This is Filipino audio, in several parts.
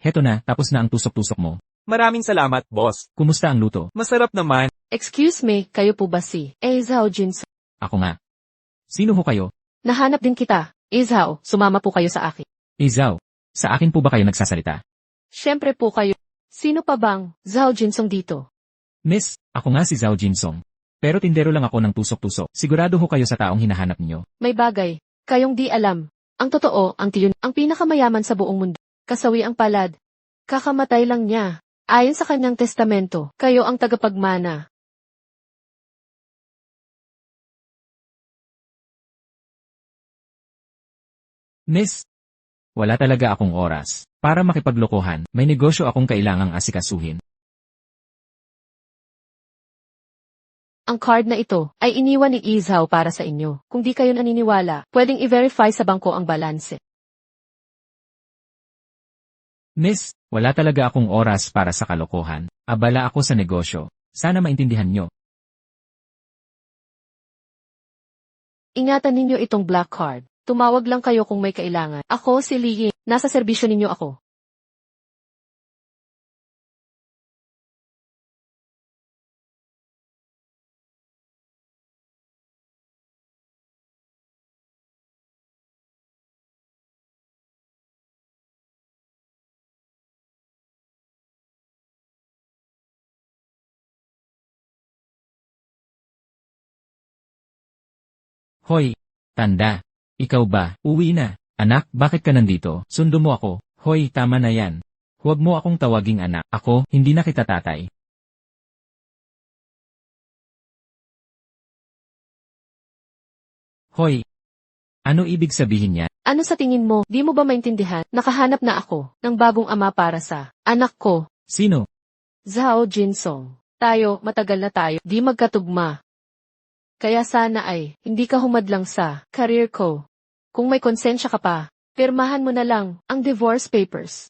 Heto na, tapos na ang tusok-tusok mo. Maraming salamat, boss. Kumusta ang luto? Masarap naman. Excuse me, kayo po ba si Zhao Jinso? Ako nga. Sino ho kayo? Nahanap din kita. Zhao, sumama po kayo sa akin. Zhao, sa akin po ba kayo nagsasalita? Siyempre po kayo. Sino pa bang Zhao Jinsong dito? Miss, ako nga si Zhao Jinsong. Pero tindero lang ako ng tusok-tusok. Sigurado ho kayo sa taong hinahanap niyo. May bagay. Kayong di alam. Ang totoo, ang tiyon, ang pinakamayaman sa buong mundo. Kasawi ang palad. Kakamatay lang niya. Ayon sa kanyang testamento, kayo ang tagapagmana. Miss, wala talaga akong oras. Para makipaglokohan, may negosyo akong kailangang asikasuhin. Ang card na ito ay iniwan ni Zhao para sa inyo. Kung di kayo naniniwala, pwedeng i-verify sa bangko ang balanse. Miss, wala talaga akong oras para sa kalokohan. Abala ako sa negosyo. Sana maintindihan nyo. Ingatan ninyo itong black card. Tumawag lang kayo kung may kailangan. Ako si Li Ying. Nasa serbisyo ninyo ako. Hoy, tanda. Ikaw ba, uwi na? Anak, bakit ka nandito? Sundo mo ako. Hoy, tama na yan. Huwag mo akong tawaging anak. Ako, hindi na kita tatay. Hoy, ano ibig sabihin niya? Ano sa tingin mo, di mo ba maintindihan? Nakahanap na ako ng bagong ama para sa anak ko, Sino? Zhao Jinsong. Tayo, matagal na tayo, di magkatugma. Kaya sana ay, hindi ka humadlang sa career ko. Kung may konsensya ka pa, pirmahan mo na lang ang divorce papers.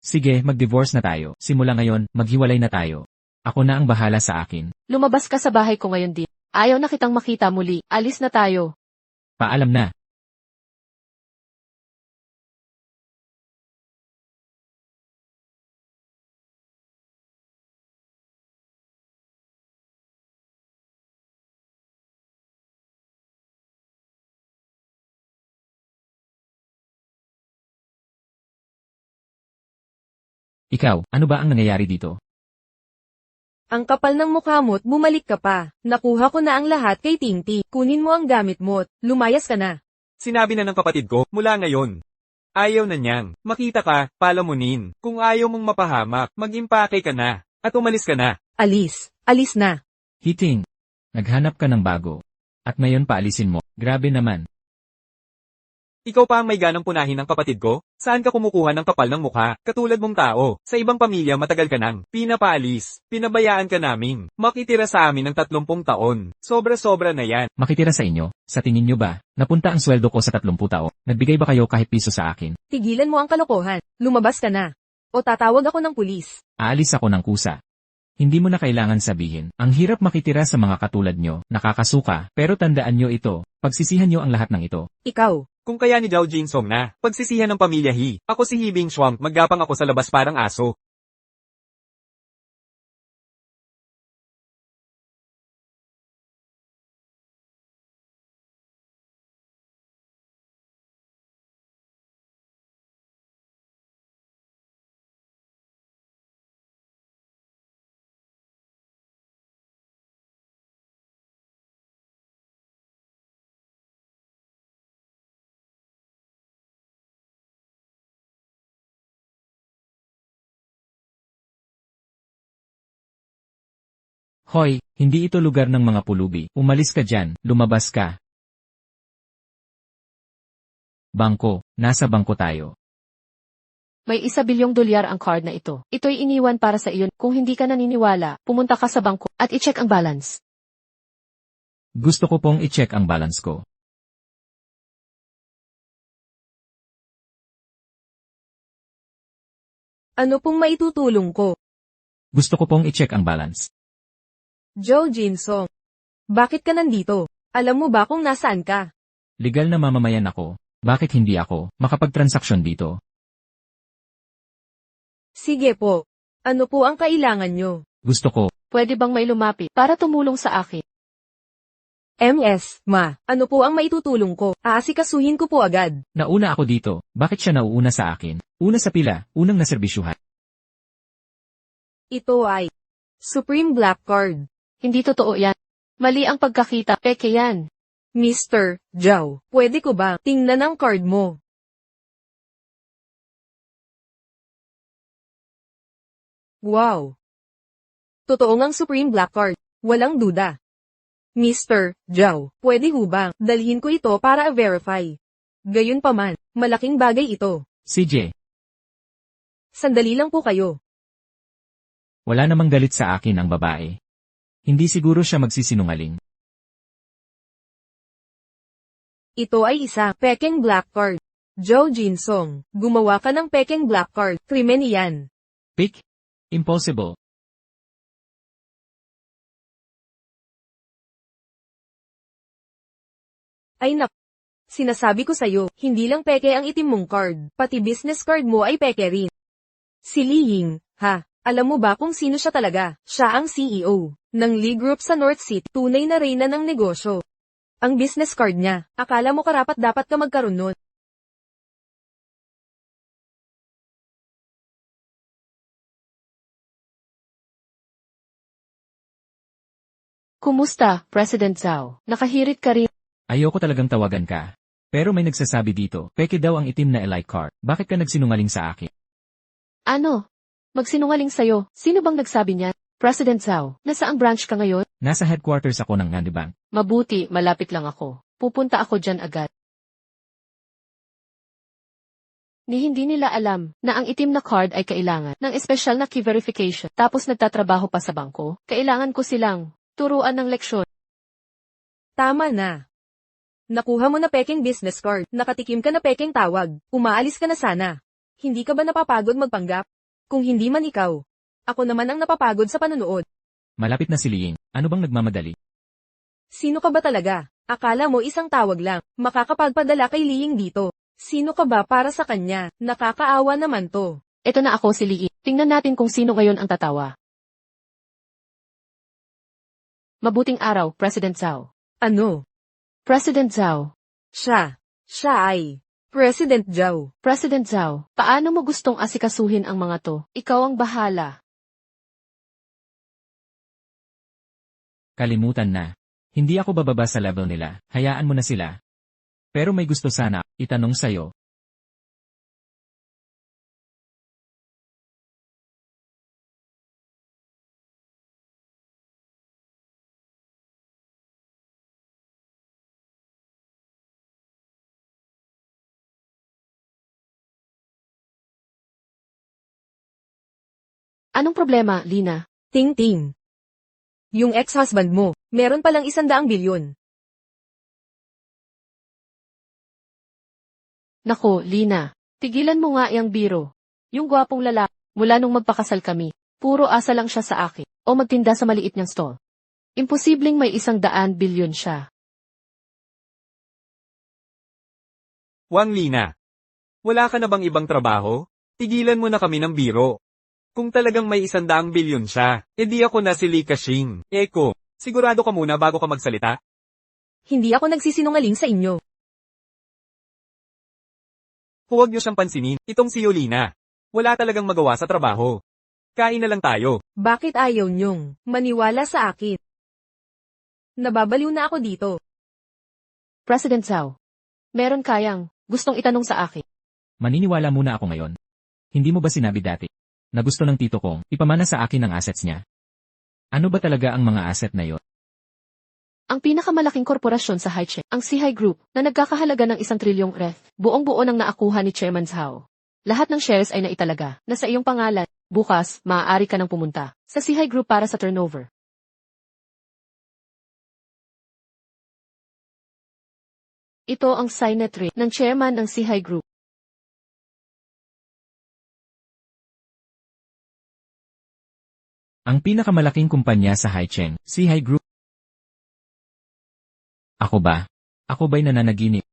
Sige, mag-divorce na tayo. Simula ngayon, maghiwalay na tayo. Ako na ang bahala sa akin. Lumabas ka sa bahay ko ngayon din. Ayaw na kitang makita muli. Alis na tayo. Paalam na. Ikaw, ano ba ang nangyayari dito? Ang kapal ng mukha mo't bumalik ka pa. Nakuha ko na ang lahat kay Tinti. Kunin mo ang gamit mo't lumayas ka na. Sinabi na ng kapatid ko, mula ngayon. Ayaw na niyang. Makita ka, palamunin. Kung ayaw mong mapahamak, mag-impake ka na. At umalis ka na. Alis. Alis na. Hiting. Naghanap ka ng bago. At ngayon paalisin mo. Grabe naman. Ikaw pa ang may ganang punahin ng kapatid ko? Saan ka kumukuha ng kapal ng mukha? Katulad mong tao. Sa ibang pamilya matagal ka nang pinapaalis. Pinabayaan ka namin. Makitira sa amin ng 30 taon. Sobra-sobra na yan. Makitira sa inyo? Sa tingin nyo ba? Napunta ang sweldo ko sa 30 taon. Nagbigay ba kayo kahit piso sa akin? Tigilan mo ang kalokohan. Lumabas ka na. O tatawag ako ng pulis. Aalis ako ng kusa. Hindi mo na kailangan sabihin. Ang hirap makitira sa mga katulad nyo. Nakakasuka. Pero tandaan nyo ito. Pagsisihan nyo ang lahat ng ito. Ikaw. Kung kaya ni Zhao Jinsong na, pagsisihan ng pamilya He. Ako si He Bing Shuang, maggapang ako sa labas parang aso. Hoy, hindi ito lugar ng mga pulubi. Umalis ka dyan, lumabas ka. Bangko, nasa bangko tayo. May $1 bilyong ang card na ito. Ito'y iniwan para sa iyon. Kung hindi ka naniniwala, pumunta ka sa bangko at i-check ang balance. Gusto ko pong i-check ang balance ko. Ano pong maitutulong ko? Gusto ko pong i-check ang balance. Zhao Jinsong. Bakit ka nandito? Alam mo ba kung nasaan ka? Legal na mamamayan ako. Bakit hindi ako makapagtransaksyon dito? Sige po. Ano po ang kailangan nyo? Gusto ko, Pwede bang may lumapit para tumulong sa akin? Ano po ang maitutulong ko? Aasikasuhin ko po agad. nauna ako dito. Bakit siya nauuna sa akin? Una sa pila, unang naserbisyuhan. Ito ay Supreme Black Card. Hindi totoo yan. Mali ang pagkakita, peke yan. Mr. Zhao, pwede ko ba tingnan ang card mo? Wow! Totoo ngang Supreme Black Card. Walang duda. Mr. Zhao, pwede ho bang dalhin ko ito para verify? Gayunpaman, malaking bagay ito. CJ, Sandali lang po kayo. wala namang galit sa akin ang babae. Hindi siguro siya magsisinungaling. Ito ay isa pekeng black card. Zhao Jinsong, gumawa ka ng pekeng black card. Krimen iyan. Pick? Impossible. Ay nak. Sinasabi ko sa'yo, hindi lang peke ang itim mong card, pati business card mo ay peke rin. Si Li Ying, ha? Alam mo ba kung sino siya talaga? Siya ang CEO ng Lee Group sa North City, tunay na reyna ng negosyo. Ang business card niya, akala mo karapat-dapat ka magkaroon nun. Kumusta, President Zhao? Nakahirit ka rin. Ayoko talagang tawagan ka. Pero may nagsasabi dito, peke daw ang itim na elite card. Bakit ka nagsinungaling sa akin? Ano? Magsinungaling sa'yo. Sino bang nagsabi niya? President Zhao, nasaang branch ka ngayon? Nasa headquarters ako ng Bank. Mabuti, malapit lang ako. Pupunta ako dyan agad. Ni hindi nila alam na ang itim na card ay kailangan ng espesyal na key verification. Tapos nagtatrabaho pa sa bangko. Kailangan ko silang turuan ng leksyon. Tama na. Nakuha mo na peking business card, nakatikim ka na peking tawag, umaalis ka na sana. Hindi ka ba napapagod magpanggap? Kung hindi man ikaw, ako naman ang napapagod sa panonood. Malapit na si Liying. Ano bang nagmamadali? Sino ka ba talaga? Akala mo isang tawag lang, makakapagpadala kay Liying dito. Sino ka ba para sa kanya? Nakakaawa naman to. Ito na ako si Li. Tingnan natin kung sino ngayon ang tatawa. Mabuting araw, President Zhao. Ano? President Zhao. Siya ay President Zhao. President Zhao, paano mo gustong asikasuhin ang mga to? Ikaw ang bahala. Kalimutan na. Hindi ako bababa sa level nila. Hayaan mo na sila. Pero may gusto sana, itanong sa'yo. Anong problema, Lina? Ting-ting. Yung ex-husband mo, meron palang 100 bilyon. Nako, Lina. Tigilan mo nga yang biro. Yung gwapong lalaki, mula nung magpakasal kami, puro asa lang siya sa akin, o magtinda sa maliit niyang stall. Imposibleng may 100 bilyon siya. Wang Lina. Wala ka na bang ibang trabaho? Tigilan mo na kami ng biro. Kung talagang may 100 bilyon siya, edi ako na si Li Ka-shing. Eko, sigurado ka muna bago ka magsalita? Hindi ako nagsisinungaling sa inyo. Huwag niyo siyang pansinin, itong si Yolina. Wala talagang magawa sa trabaho. Kain na lang tayo. Bakit ayaw nyong maniwala sa akin? Nababaliw na ako dito. President Zhao. Meron kayang gustong itanong sa akin. Maniniwala muna ako ngayon. Hindi mo ba sinabi dati na gusto ng tito kong ipamana sa akin ang assets niya? Ano ba talaga ang mga asset na yon? Ang pinakamalaking korporasyon sa Haicheng, ang Sihai Group, na nagkakahalaga ng 1 trilyong ref, buong-buo nang naakuha ni Chairman Zhao. Lahat ng shares ay naitalaga, na sa iyong pangalan. Bukas, maaari ka nang pumunta sa Sihai Group para sa turnover. Ito ang signet ring ng chairman ng Sihai Group. Ang pinakamalaking kumpanya sa Haicheng, Sihai Group. Ako ba? Ako ba'y nananaginip?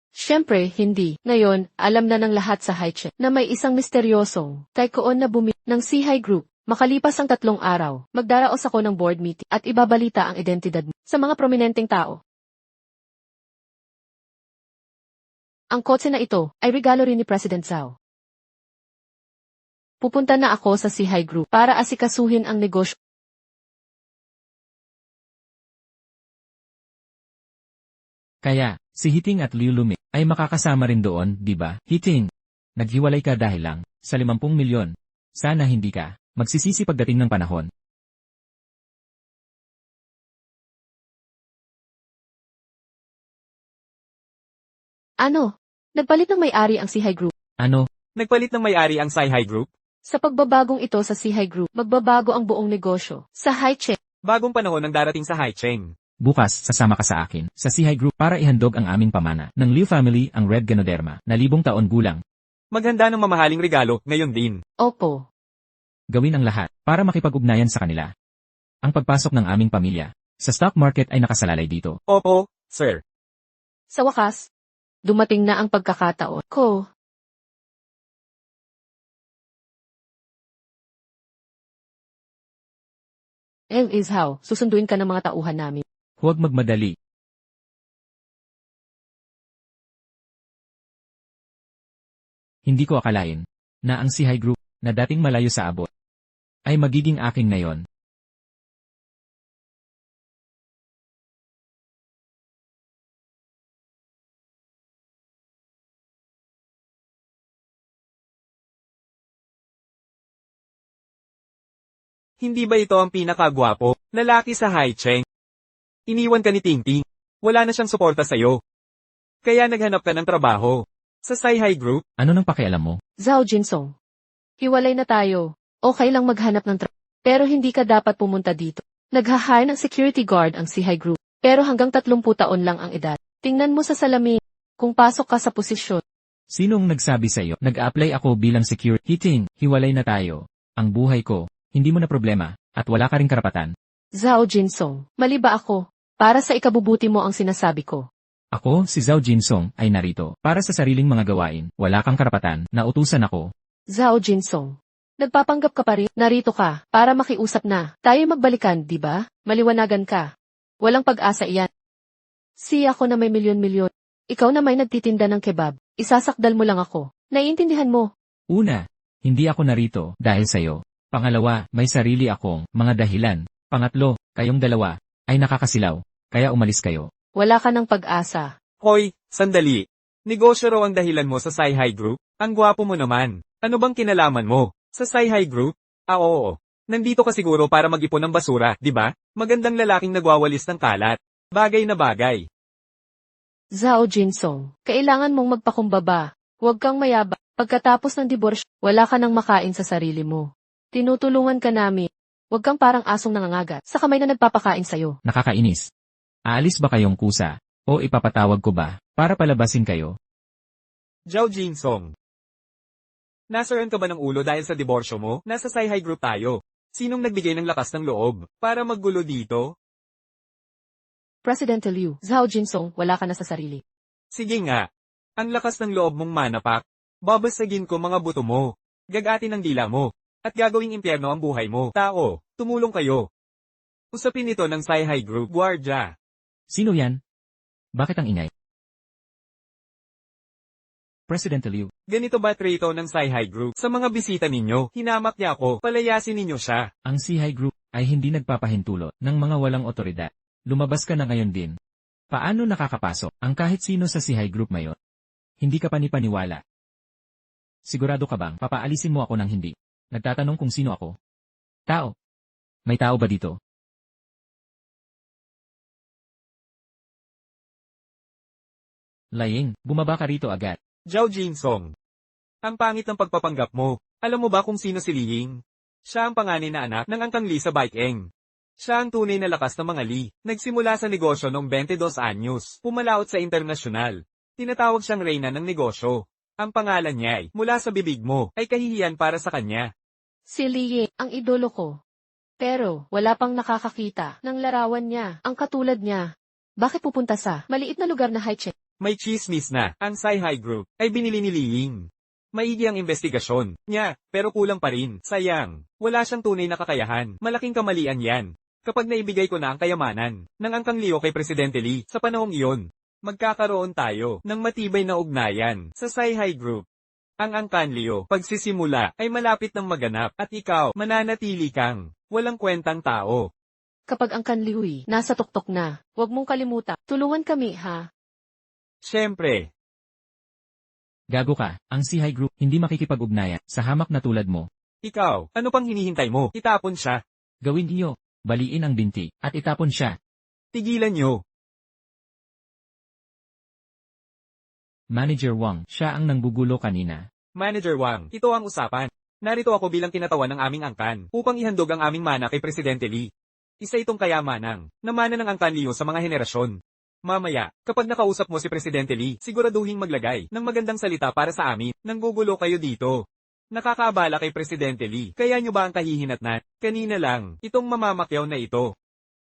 Siyempre, hindi. Ngayon, alam na ng lahat sa High-Check na may isang misteryosong tycoon na bumi ng C-High Group. Makalipas ang 3 araw, magdaraos ako ng board meeting at ibabalita ang identidad mo sa mga prominenteng tao. Ang kotse na ito ay regalo rin ni President Zhao. Pupunta na ako sa C-High Group para asikasuhin ang negosyo. Kaya, si Hiting at Liu Lumik ay makakasama rin doon, di ba? Hiting, naghiwalay ka dahil lang sa 50 milyon. Sana hindi ka magsisisi pagdating ng panahon. Ano? Nagpalit ng may-ari ang C-High Group. Ano? Nagpalit ng may-ari ang Sci-Hi Group? Sa pagbabagong ito sa C-High Group, magbabago ang buong negosyo. Sa High-Check, Bagong panahon ang darating sa High-Cheng. Bukas, sasama ka sa akin sa C-High Group para ihandog ang aming pamana ng Liu family ang Red Ganoderma na 1,000 taon gulang. Maghanda ng mamahaling regalo ngayon din. opo. Gawin ang lahat para makipag-ugnayan sa kanila. Ang pagpasok ng aming pamilya sa stock market ay nakasalalay dito. Opo, sir. Sa wakas, dumating na ang pagkakataon ko. Is how, susunduin ka ng mga tauhan namin. Huwag magmadali. Hindi ko akalain na ang C-High Group na dating malayo sa abot ay magiging akin ngayon. Hindi ba ito ang pinakagwapo lalaki sa High-Cheng? Iniwan ka ni Tingting. Wala na siyang suporta sa'yo. Kaya naghanap ka ng trabaho. Sa Sci-Hi Group? Ano nang pakialam mo? Zhao Jinsong. Hiwalay na tayo. Okay lang maghanap ng pero hindi ka dapat pumunta dito. Nag-hire ng security guard ang C-High Group. Pero hanggang 30 taon lang ang edad. Tingnan mo sa salamin. Kung pasok ka sa posisyon. Sinong nagsabi sa'yo? Nag-apply ako bilang security. Hiting, hiwalay na tayo. Ang buhay ko, hindi mo na problema, at wala ka ring karapatan. Zhao Jinsong, mali ba ako? Para sa ikabubuti mo ang sinasabi ko. Ako, si Zhao Jinsong, ay narito para sa sariling mga gawain. Wala kang karapatan na utusan ako. Zhao Jinsong. Nagpapanggap ka pa rin, narito ka, para makiusap na. Tayo magbalikan, di ba? Maliwanagan ka. Walang pag-asa iyan. Ako na may milyon-milyon. Ikaw na may nagtitinda ng kebab. Isasakdal mo lang ako. Naiintindihan mo? Una, hindi ako narito dahil sa'yo. Pangalawa, may sarili akong mga dahilan. Pangatlo, kayong dalawa ay nakakasilaw, kaya umalis kayo. Wala ka ng pag-asa. Hoy, sandali. Negosyo raw ang dahilan mo sa Sci-Hi Group? Ang gwapo mo naman. Ano bang kinalaman mo? Sa Sci-Hi Group? Oo. Nandito ka siguro para mag-ipon ng basura, di ba? Magandang lalaking nagwawalis ng kalat. Bagay na bagay. Zhao Jinsong, kailangan mong magpakumbaba. Huwag kang mayaba. Pagkatapos ng diborsyo, wala ka nang makain sa sarili mo. Tinutulungan ka namin. Huwag kang parang asong nangangagat sa kamay na nagpapakain sa'yo. Nakakainis. Aalis ba kayong kusa? O ipapatawag ko ba para palabasin kayo? Zhao Jinsong. Nasaan ka ba ng ulo dahil sa diborsyo mo? Nasa Sci-Hi Group tayo. Sinong nagbigay ng lakas ng loob para maggulo dito? President Liu, Zhao Jinsong, wala ka na sa sarili. Sige nga. Ang lakas ng loob mong manapak. Babasagin ko mga buto mo. Gagatin ang dila mo. At gagawing impyerno ang buhay mo. Tao, tumulong kayo. Usapin ito ng Sci-Hi Group, Guardia. Sino yan? Bakit ang ingay? President Liu. Ganito ba trito ng Sci-Hi Group? Sa mga bisita ninyo, hinamak niya ako, palayasin ninyo siya. Ang C-High Group ay hindi nagpapahintulot ng mga walang otoridad. Lumabas ka na ngayon din. Paano nakakapasok ang kahit sino sa C-High Group ngayon? Hindi ka panipaniwala. Sigurado ka bang papaalisin mo ako ng hindi? Nagtatanong kung sino ako. Tao. May tao ba dito? Laying, bumaba ka rito agad. Zhao Jinsong. Ang pangit ng pagpapanggap mo. Alam mo ba kung sino si Liying? Siya ang panganay na anak ng Angkang Li sa Baikeng. Siya ang tunay na lakas ng mga Li. Nagsimula sa negosyo noong 22 anyos. Pumalaot sa internasyonal. Tinatawag siyang reyna ng negosyo. Ang pangalan niya ay, mula sa bibig mo, ay kahihiyan para sa kanya. Si Liye, ang idolo ko. Pero, wala pang nakakakita ng larawan niya, ang katulad niya. Bakit pupunta sa maliit na lugar na high-check? May chismis na ang Sci-Hi Group ay binili ni Liying. Maigi ang investigasyon niya, pero kulang pa rin. Sayang, wala siyang tunay na kakayahan. Malaking kamalian yan. Kapag naibigay ko na ang kayamanan ng Angkang Liu kay Presidente Lee, sa panahong iyon, magkakaroon tayo ng matibay na ugnayan sa Sci-Hi Group. Ang Angkan Liu, pagsisimula, ay malapit ng maganap at ikaw, mananatili kang walang kwentang tao. Kapag ang kanliwi, nasa tuktok na, huwag mong kalimutan, tulungan kami ha. Siyempre, Gago ka, ang Sci-Hi Group hindi makikipag-ugnayan sa hamak na tulad mo. ikaw, ano pang hinihintay mo? Itapon siya. Gawin iyo, baliin ang binti, at itapon siya. Tigilan niyo. Manager Wang, siya ang nanggugulo kanina. Manager Wang, ito ang usapan. Narito ako bilang kinatawan ng aming angkan upang ihandog ang aming mana kay Presidente Lee. Isa itong kayamanang namana ng Angkan Liu sa mga henerasyon. Mamaya, kapag nakausap mo si Presidente Lee, siguraduhin maglagay ng magandang salita para sa amin. Nanggugulo kayo dito. Nakakaabala kay Presidente Lee. Kaya nyo ba ang kahihinatnan? Kanina lang, itong mamamakyaw na ito.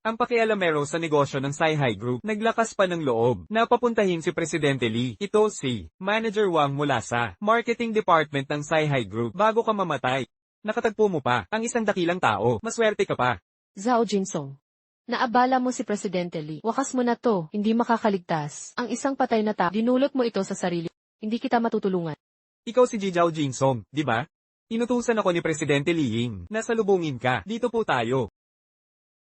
Ang pakialamero sa negosyo ng Sci-Hi Group, naglakas pa ng loob na papuntahin si Presidente Lee. Ito si Manager Wang mula sa Marketing Department ng Sci-Hi Group. Bago ka mamatay, nakatagpo mo pa ang isang dakilang tao. Maswerte ka pa. Zhao Jinsong. Naabala mo si Presidente Lee. Wakas mo na to, hindi makakaligtas. Ang isang patay na tao, dinulot mo ito sa sarili. Hindi kita matutulungan. Ikaw si Zhao Jinsong, di ba? Inutusan ako ni Presidente Lee Ying. Nasalubungin ka. Dito po tayo.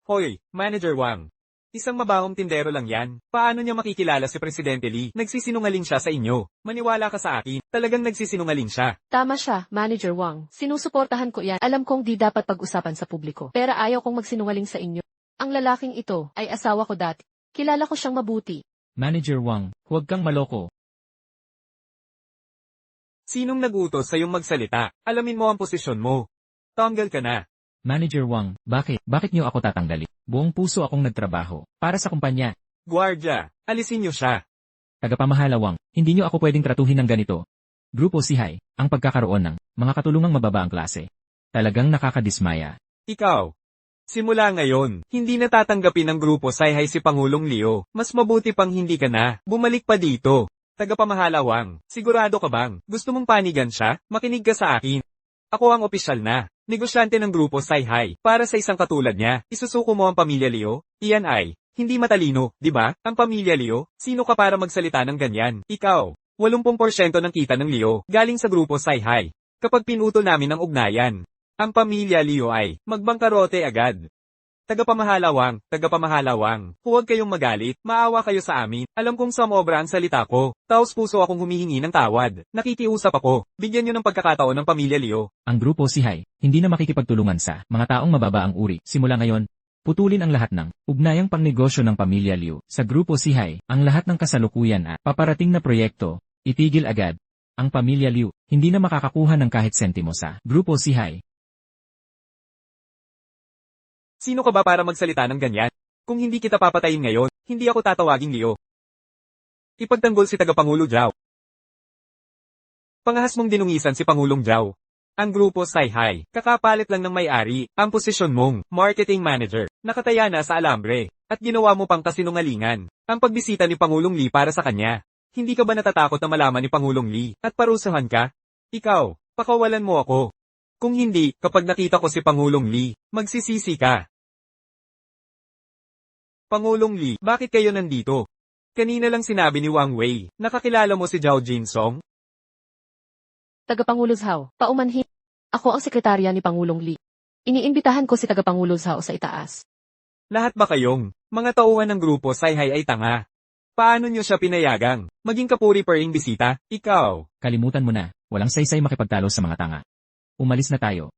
Hoy, Manager Wang. Isang mabahong tindero lang yan. Paano niya makikilala si Presidente Lee? Nagsisinungaling siya sa inyo. Maniwala ka sa akin. Talagang nagsisinungaling siya. Tama siya, Manager Wang. Sinusuportahan ko yan. Alam kong di dapat pag-usapan sa publiko. Pero ayaw kong magsinungaling sa inyo. Ang lalaking ito ay asawa ko dati. Kilala ko siyang mabuti. Manager Wang, huwag kang maloko. Sinong nag-utos sa'yong magsalita? Alamin mo ang posisyon mo. Tanggal ka na. Manager Wang, bakit? Bakit niyo ako tatanggalin? Buong puso akong nagtrabaho para sa kumpanya. Guardia, alisin niyo siya. Tagapamahala Wang, hindi niyo ako pwedeng tratuhin ng ganito. Grupo Sci-Hi, ang pagkakaroon ng mga katulungang mababa ang klase. Talagang nakakadismaya. Ikaw. Simula ngayon, hindi natatanggapin ng Grupo Sci-Hi si Pangulong Leo. Mas mabuti pang hindi ka na. Bumalik pa dito. Tagapamahala Wang, sigurado ka bang gusto mong panigan siya? Makinig ka sa akin. Ako ang opisyal na negosyante ng Grupo Sci-Hi. Para sa isang katulad niya, isusuko mo ang pamilya Leo? Iyan ay hindi matalino, di ba? Ang pamilya Leo, sino ka para magsalita ng ganyan? Ikaw, 80% ng kita ng Leo galing sa Grupo Sci-Hi. Kapag pinutol namin ang ugnayan, ang pamilya Leo ay magbangkarote agad. Tagapamahala Wang, huwag kayong magalit, maawa kayo sa amin. Alam kong sumobra ang salita ko. Taos puso akong humihingi ng tawad. Nakikiusap ako, bigyan niyo ng pagkakataon ng pamilya Leo. Ang Grupo Sci-Hi, hindi na makikipagtulungan sa mga taong mababa ang uri. Simula ngayon, putulin ang lahat ng ugnayang pangnegosyo ng pamilya Liu. Sa Grupo Sci-Hi, ang lahat ng kasalukuyan at paparating na proyekto, itigil agad. Ang pamilya Liu, hindi na makakakuha ng kahit sentimo sa Grupo Sci-Hi. Sino ka ba para magsalita ng ganyan? Kung hindi kita papatayin ngayon, hindi ako tatawaging Leo. Ipagtanggol si Tagapangulo Zhao. Pangahas mong dinungisan si Pangulong Zhao. Ang Grupo Sci-Hi, kakapalit lang ng may-ari, ang posisyon mong marketing manager, nakataya na sa alambre, at ginawa mo pang kasinungalingan, ang pagbisita ni Pangulong Lee para sa kanya. Hindi ka ba natatakot na malaman ni Pangulong Lee, at parusahan ka? Ikaw, pakawalan mo ako. Kung hindi, kapag nakita ko si Pangulong Lee, magsisisi ka. Pangulong Lee, bakit kayo nandito? Kanina lang sinabi ni Wang Wei, nakakilala mo si Zhao Jinsong? Tagapangulo Zhao, paumanhin. Ako ang sekretarya ni Pangulong Lee. Iniimbitahan ko si Tagapangulo Zhao sa itaas. Lahat ba kayong mga tauhan ng Grupo Sci-Hi ay tanga? Paano nyo siya pinayagang maging kapuri-paring bisita? Ikaw. Kalimutan mo na, walang saysay makipagtalo sa mga tanga. Umalis na tayo.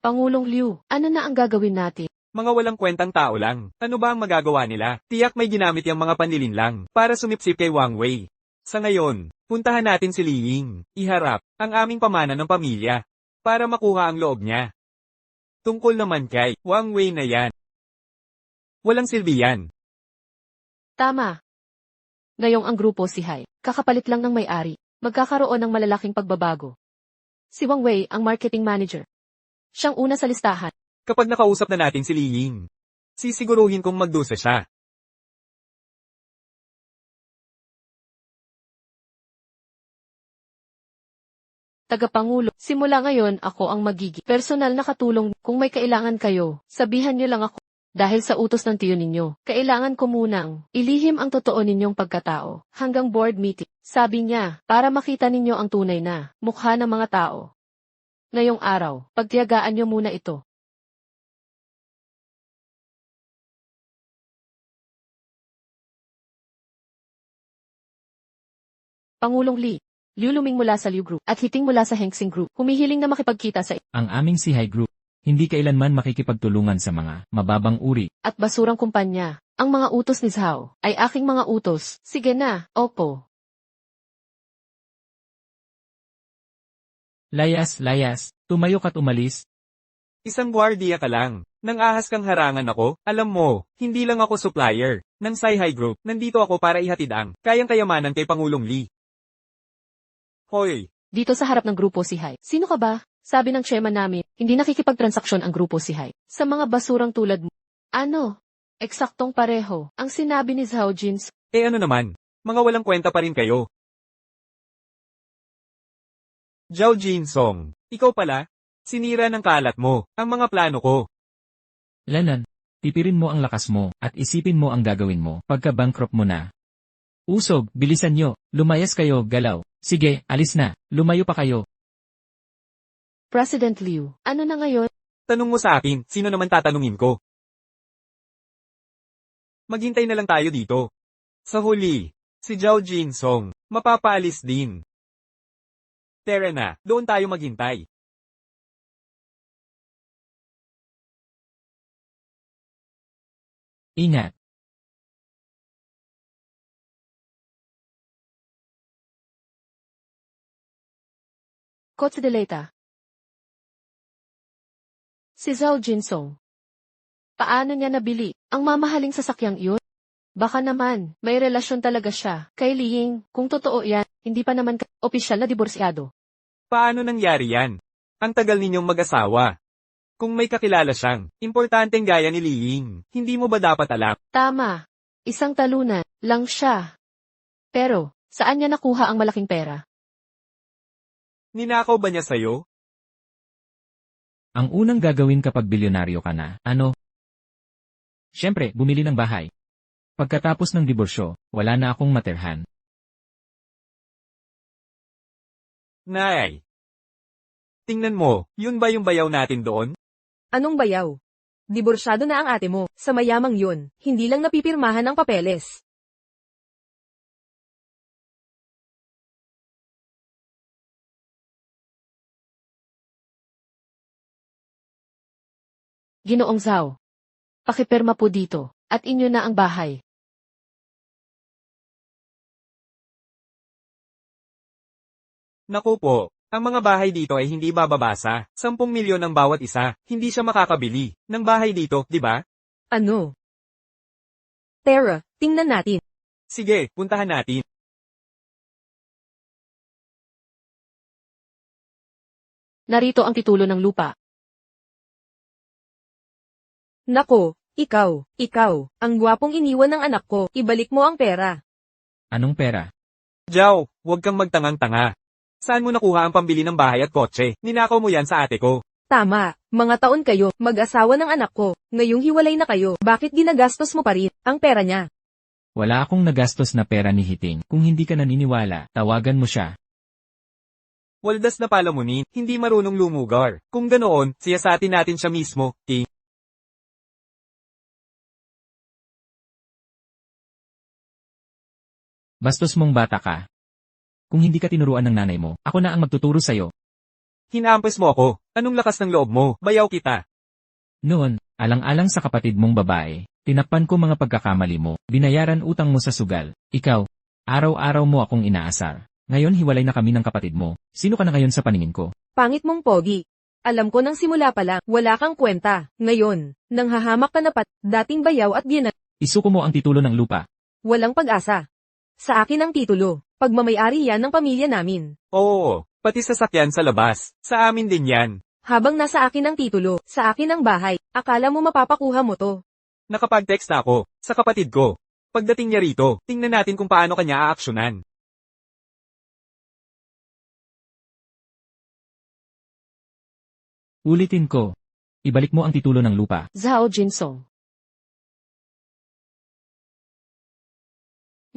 Pangulong Liu, ano na ang gagawin natin? Mga walang kwentang tao lang. Ano ba ang magagawa nila? Tiyak may ginamit yung mga panlilin lang para sumipsip kay Wang Wei. Sa ngayon, puntahan natin si Li Ying. Iharap ang aming pamana ng pamilya para makuha ang loob niya. Tungkol naman kay Wang Wei na yan. Walang silbi yan. Tama. Ngayong ang Grupo Sci-Hi, kakapalit lang ng may-ari. magkakaroon ng malalaking pagbabago. Si Wang Wei ang marketing manager. Siyang una sa listahan. Kapag nakausap na natin si Li Ying, sisiguruhin kong magdusa siya. Tagapangulo, simula ngayon ako ang magiging personal na katulong. Kung may kailangan kayo, sabihan niyo lang ako. Dahil sa utos ng tiyo ninyo, kailangan ko munang ilihim ang totoo ninyong pagkatao hanggang board meeting. Sabi niya, para makita ninyo ang tunay na mukha ng mga tao. Ngayong araw, pagtiyagaan niyo muna ito. Pangulong Lee, Liu Luming mula sa Liu Group at Hiting mula sa Hengsing Group, humihiling na makipagkita sa Ang aming si High Group, hindi kailanman makikipagtulungan sa mga mababang uri. at basurang kumpanya. Ang mga utos ni Zhao ay aking mga utos. Sige na, opo. Layas, tumayo ka't umalis. Isang gwardiya ka lang. Nang ahas kang harangan ako, alam mo, hindi lang ako supplier ng Sci-Hi Group. Nandito ako para ihatid ang kayang kayamanan kay Pangulong Lee. Hoy, Dito sa harap ng grupo si Hai. Sino ka ba? Sabi ng chairman namin, hindi nakikipagtransaksyon ang grupo si Hai. Sa mga basurang tulad mo. Ano? Eksaktong pareho. Ang sinabi ni Zhao Jins. ano naman, mga walang kwenta pa rin kayo. Zhao Jinsong, ikaw pala? Sinira ng kalat mo ang mga plano ko. Lanan, tipirin mo ang lakas mo at isipin mo ang gagawin mo pagka-bankrupt mo na. Usog, bilisan nyo, lumayas kayo, galaw. Sige, alis na, lumayo pa kayo. President Liu, ano na ngayon? Tanong mo sa akin, sino naman tatanungin ko? Maghintay na lang tayo dito. Sa huli, si Zhao Jinsong, mapapaalis din. Tara na, doon tayo maghintay. Ingat. Kotse Deleta. Si Zhao Jinsong. Paano niya nabili ang mamahaling sasakyang iyon? Baka naman, may relasyon talaga siya kay Li Ying. Kung totoo yan, hindi pa naman opisyal na diborsyado. Paano nangyari yan? Ang tagal ninyong mag-asawa. Kung may kakilala siyang, importanteng gaya ni Li Ying, hindi mo ba dapat alam? Tama. Isang talunan lang siya. Pero, saan niya nakuha ang malaking pera? Ninakaw ba niya sa'yo? Ang unang gagawin kapag bilyonaryo ka na, ano? Siyempre, bumili ng bahay. Pagkatapos ng diborsyo, wala na akong materhan. Nay! Tingnan mo, yun ba yung bayaw natin doon? Anong bayaw? Diborsyado na ang ate mo, sa mayamang yun, hindi lang napipirmahan ang papeles. Ginoong Zhao. Pakipirma po dito, at inyo na ang bahay. Naku po, ang mga bahay dito ay hindi bababasa. 10 milyon ang bawat isa, hindi siya makakabili ng bahay dito, di ba? Ano? Tara, tingnan natin. Sige, puntahan natin. Narito ang titulo ng lupa. Nako, ikaw, ang gwapong iniwan ng anak ko, ibalik mo ang pera. Anong pera? Zhao, huwag kang magtangang-tanga. Saan mo nakuha ang pambili ng bahay at kotse? Ninakaw mo yan sa ate ko. Tama, mga taon kayo, mag-asawa ng anak ko, ngayong hiwalay na kayo, bakit ginagastos mo pa rin ang pera niya? Wala akong nagastos na pera ni Hiting. Kung hindi ka naniniwala, tawagan mo siya. Waldas na palamunin, hindi marunong lumugar. Kung ganoon, siyasatin natin siya mismo, King. Bastos mong bata ka. Kung hindi ka tinuruan ng nanay mo, ako na ang magtuturo sa'yo. Hinahampas mo ako. Anong lakas ng loob mo? Bayaw kita. Noon, alang-alang sa kapatid mong babae, tinakpan ko mga pagkakamali mo, binayaran utang mo sa sugal. Ikaw, araw-araw mo akong inaasar. Ngayon hiwalay na kami ng kapatid mo. Sino ka na ngayon sa paningin ko? Pangit mong pogi. Alam ko nang simula pa lang, wala kang kwenta. Ngayon, nang hahamak ka na dating bayaw at biyanan, Isuko mo ang titulo ng lupa. walang pag-asa. Sa akin ang titulo. Pagmamayari yan ng pamilya namin. Oo, pati sasakyan sa labas. Sa amin din yan. Habang nasa akin ang titulo, sa akin ang bahay, akala mo mapapakuha mo to. Nakapag-text na ako, sa kapatid ko. Pagdating niya rito, tingnan natin kung paano kanya aaksyonan. Ulitin ko. Ibalik mo ang titulo ng lupa. Zhao Jinsong.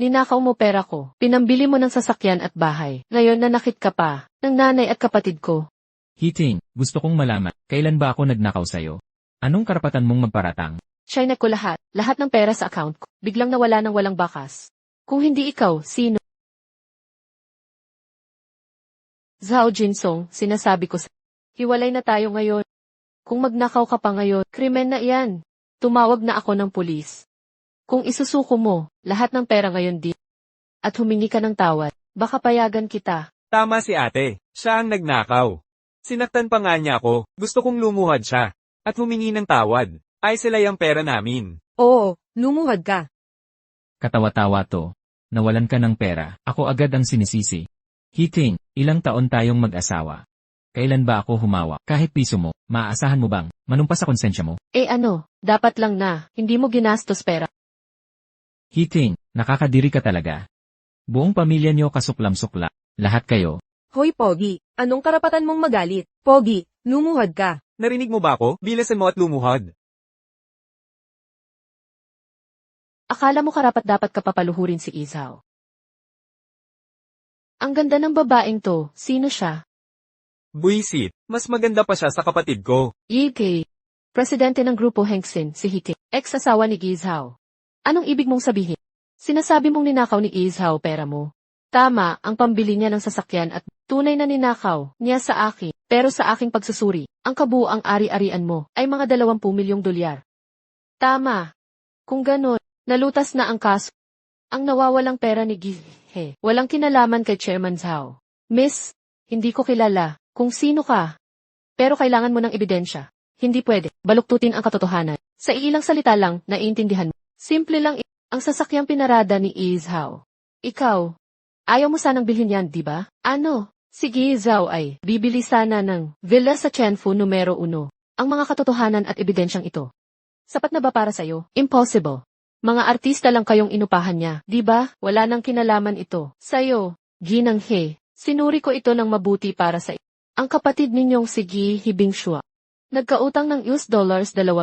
Ninakaw mo pera ko, pinambili mo ng sasakyan at bahay. Ngayon nanakit ka pa, ng nanay at kapatid ko. Hiting, gusto kong malaman, kailan ba ako nagnakaw sa'yo? Anong karapatan mong magparatang? Siya'y ko lahat ng pera sa account ko, biglang nawala ng walang bakas. Kung hindi ikaw, sino? Zhao Jinsong, sinasabi ko sa... Hiwalay na tayo ngayon. Kung magnakaw ka pa ngayon, krimen na iyan. Tumawag na ako ng pulis. Kung isusuko mo, lahat ng pera ngayon di. At humingi ka ng tawad, baka payagan kita. Tama si ate, siya ang nagnakaw. Sinaktan pa nga niya ako, gusto kong lumuhad siya. At humingi ng tawad. Ay sila yung pera namin. Oo, lumuhad ka. Katawa-tawa to. Nawalan ka ng pera, ako agad ang sinisisi. Hiting, ilang taon tayong mag-asawa. Kailan ba ako humawa? Kahit piso mo, maaasahan mo bang manumpa sa konsensya mo? Dapat lang na, hindi mo ginastos pera. Hiting, nakakadiri ka talaga. Buong pamilya niyo kasuklam-sukla. Lahat kayo. Hoy Pogi, anong karapatan mong magalit? Pogi, lumuhad ka. Narinig mo ba ako? Bilasan mo at lumuhad. Akala mo karapat-dapat ka papaluhurin si Izao. Ang ganda ng babaeng to, sino siya? Buisit, mas maganda pa siya sa kapatid ko. Yike. Presidente ng grupo Hengsin, si Hike, ex-asawa ni Izao. Anong ibig mong sabihin? Sinasabi mong ninakaw ni Izao pera mo. Tama, ang pambili niya ng sasakyan at tunay na ninakaw niya sa akin. Pero sa aking pagsusuri, ang kabuuang ari-arian mo ay mga 20 milyong dolyar. Tama. Kung ganon, nalutas na ang kaso. Ang nawawalang pera ni Gihe, walang kinalaman kay Chairman Zhao. Miss, hindi ko kilala kung sino ka. Pero kailangan mo ng ebidensya. Hindi pwede, baluktutin ang katotohanan. Sa ilang salita lang, naiintindihan mo. Simple lang ang sasakyang pinarada ni Izhao. Ikaw, ayaw mo sanang bilhin yan, di ba? Ano? Si Izhao ay bibili sana ng villa sa Chenfu numero 1. Ang mga katotohanan at ebidensyang ito. Sapat na ba para sa'yo? Impossible. Mga artista lang kayong inupahan niya, di ba? Wala nang kinalaman ito. Sa'yo, Ginang He, sinuri ko ito ng mabuti para sa ang kapatid ninyong si Gi Hibingshua. Nagkautang ng $2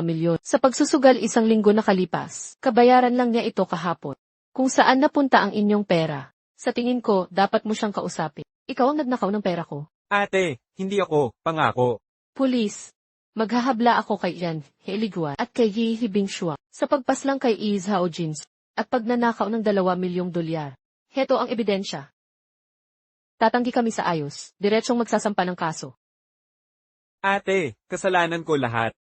milyon sa pagsusugal isang linggo nakalipas. Kabayaran lang niya ito kahapon. Kung saan napunta ang inyong pera. Sa tingin ko, dapat mo siyang kausapin. Ikaw ang nagnakaw ng pera ko. Ate, hindi ako, pangako. Pulis, maghahabla ako kay Yan Heligua at kay Yi Hibingshua sa pagpaslang kay Izhao Jins at pagnanakaw ng 2 milyong dolyar. Heto ang ebidensya. Tatanggi kami sa ayos, diretsong magsasampa ng kaso. Ate, kasalanan ko lahat.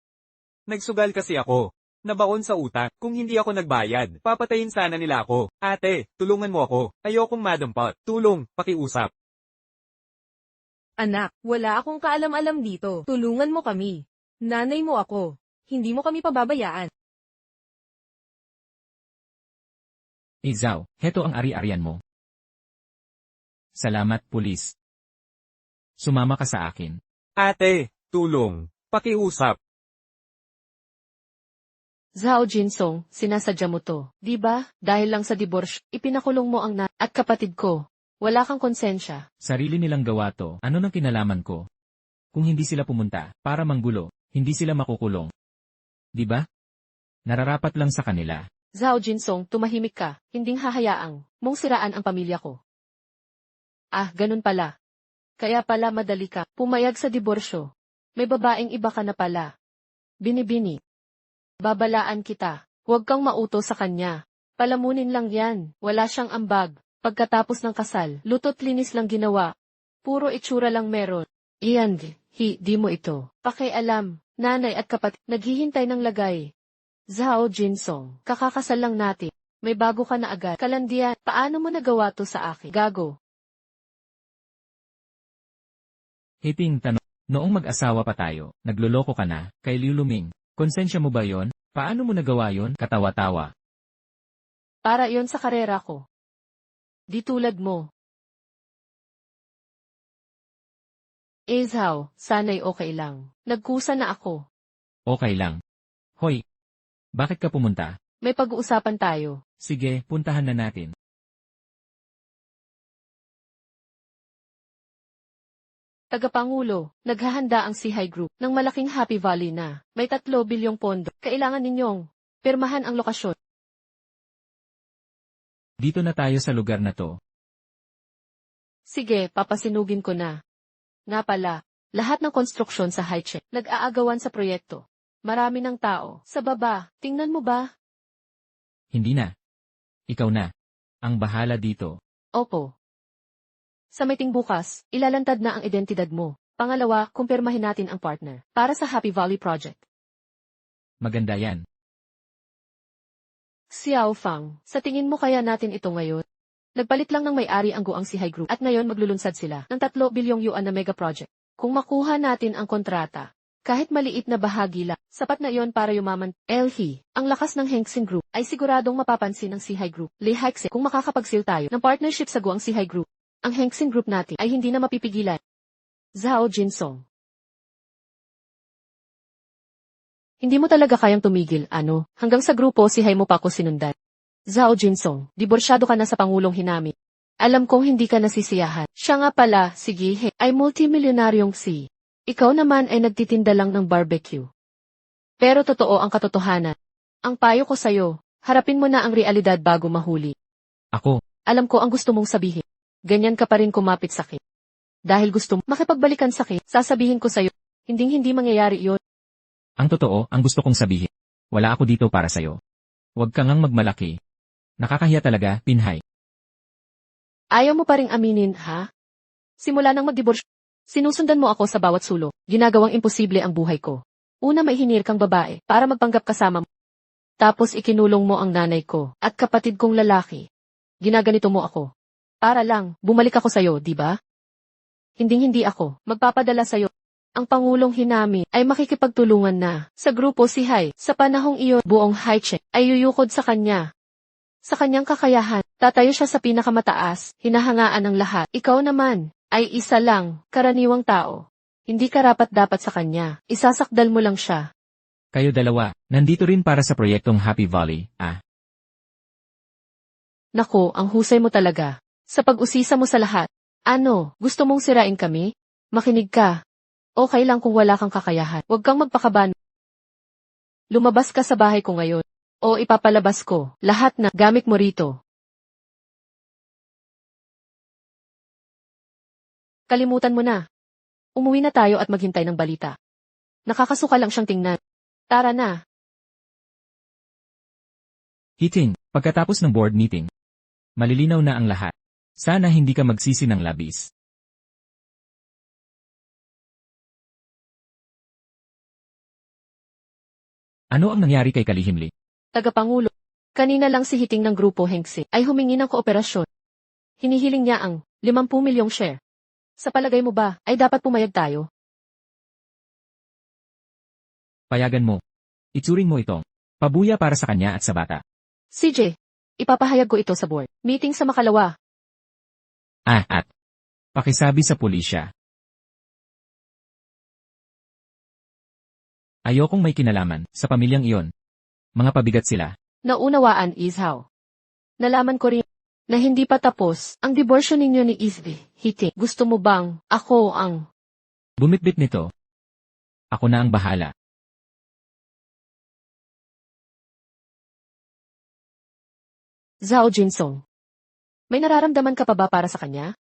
Nagsugal kasi ako. Nabaon sa utang. Kung hindi ako nagbayad, papatayin sana nila ako. Ate, tulungan mo ako. Ayokong madampot. Tulong, pakiusap. Anak, wala akong kaalam-alam dito. Tulungan mo kami. Nanay mo ako. Hindi mo kami pababayaan. Izao, heto ang ari-arian mo. Salamat, pulis. Sumama ka sa akin. Ate, tulong, pakiusap. Zhao Jinsong, sinasadya mo to, di ba? Dahil lang sa diborsyo, ipinakulong mo ang at kapatid ko. Wala kang konsensya. Sarili nilang gawa to, ano nang kinalaman ko? Kung hindi sila pumunta, para manggulo, hindi sila makukulong. Di ba? Nararapat lang sa kanila. Zhao Jinsong, tumahimik ka, hinding hahayaang mong siraan ang pamilya ko. Ah, ganun pala. Kaya pala madali ka, pumayag sa diborsyo. May babaeng iba ka na pala. Binibini. Babalaan kita, huwag kang mauto sa kanya. Palamunin lang yan, wala siyang ambag. Pagkatapos ng kasal, lutot linis lang ginawa. Puro itsura lang meron. Iyan, di mo ito. Pakialam, nanay at kapatid, naghihintay ng lagay. Zhao Jinsong, kakakasal lang natin. May bago ka na agad. Kalandian, paano mo nagawa to sa akin? Gago. Hiting tanong, noong mag-asawa pa tayo, nagloloko ka na, kay Liu Luming. Konsensya mo ba yon? Paano mo nagawa yon? Katawa-tawa. Para yon sa karera ko. Di tulad mo, Izhaw, sana'y okay lang. Nagkusa na ako. Okay lang. Hoy, bakit ka pumunta? May pag-uusapan tayo. Sige, puntahan na natin. Tagapangulo, naghahanda ang Sihay Group ng malaking Happy Valley na may 3 bilyong pondo. Kailangan ninyong pirmahan ang lokasyon. Dito na tayo sa lugar na to. Sige, papasinugin ko na. Nga pala, lahat ng konstruksyon sa Highcheck nag-aagawan sa proyekto. Marami ng tao. Sa baba, tingnan mo ba? Hindi na. Ikaw na. Ang bahala dito. Opo. Sa meeting bukas, ilalantad na ang identidad mo. Pangalawa, kumpirmahin natin ang partner para sa Happy Valley Project. Maganda yan. Xiao Fang, sa tingin mo kaya natin ito ngayon? Nagpalit lang ng may-ari ang Guang Sihay Group at ngayon maglulunsad sila ng 3 bilyong yuan na mega project. Kung makuha natin ang kontrata, kahit maliit na bahagi lang, sapat na iyon para yumaman. Elhi, ang lakas ng Hengxin Group ay siguradong mapapansin ng Sihay Group. Lihikse kung makakapagsil tayo ng partnership sa Guang Sihay Group. Ang Hengxin Group natin ay hindi na mapipigilan. Zhao Jinsong. Hindi mo talaga kayang tumigil, ano? Hanggang sa grupo Sihay mo pa ako sinundan. Zhao Jinsong, diborsyado ka na sa Pangulong Hinami. Alam kong hindi ka nasisiyahan. Siya nga pala, si Gihe, ay multimilyonaryong si. Ikaw naman ay nagtitinda lang ng barbecue. Pero totoo ang katotohanan. Ang payo ko sa'yo, harapin mo na ang realidad bago mahuli. Ako, Alam ko ang gusto mong sabihin. Ganyan ka pa rin kumapit sa akin. Dahil gusto mo makipagbalikan sa akin, sasabihin ko sa'yo, hindi mangyayari iyon. ang totoo, ang gusto kong sabihin. Wala ako dito para sa'yo. Huwag ka ngang magmalaki. Nakakahiya talaga, Pinhay. Ayaw mo pa ring aminin, ha? Simula nang magdiborsyo, sinusundan mo ako sa bawat sulok. Ginagawang imposible ang buhay ko. Una may hinir kang babae para magpanggap kasama mo. Tapos ikinulong mo ang nanay ko at kapatid kong lalaki. Ginaganito mo ako. Para lang, bumalik ako sa'yo, di ba? Hindi ako magpapadala sa'yo. Ang Pangulong Hinami ay makikipagtulungan na sa grupo Sihay. Sa panahong iyon, buong Highcheck ay yuyukod sa kanya. Sa kanyang kakayahan, tatayo siya sa pinakamataas, hinahangaan ng lahat. Ikaw naman, ay isa lang, karaniwang tao. Hindi karapat-dapat sa kanya, isasakdal mo lang siya. Kayo dalawa, nandito rin para sa proyektong Happy Valley, ah. Nako, ang husay mo talaga. Sa pag-usisa mo sa lahat. Ano, gusto mong sirain kami? Makinig ka. Okay lang kung wala kang kakayahan. Huwag kang magpakaban. Lumabas ka sa bahay ko ngayon. O ipapalabas ko, lahat na gamit mo rito. Kalimutan mo na. Umuwi na tayo at maghintay ng balita. Nakakasuka lang siyang tingnan. Tara na. Hiting, pagkatapos ng board meeting, malilinaw na ang lahat. Sana hindi ka magsisi ng labis. Ano ang nangyari kay Kalihimli? Tagapangulo. Kanina lang si Hiting ng Grupo Hengxin ay humingi ng kooperasyon. Hinihiling niya ang 50 milyong share. Sa palagay mo ba, ay dapat pumayag tayo? Payagan mo. Ituring mo itong pabuya para sa kanya at sa bata. CJ, ipapahayag ko ito sa board. Meeting sa makalawa. At pakisabi sa pulisya. Ayokong may kinalaman sa pamilyang iyon. Mga pabigat sila. Naunawaan, Izhaw. Nalaman ko rin na hindi pa tapos ang diborsyo ninyo ni Izbi. Hiting, gusto mo bang ako ang Bumitbit nito. Ako na ang bahala. Zhao Jinsong? May nararamdaman ka pa ba para sa kanya?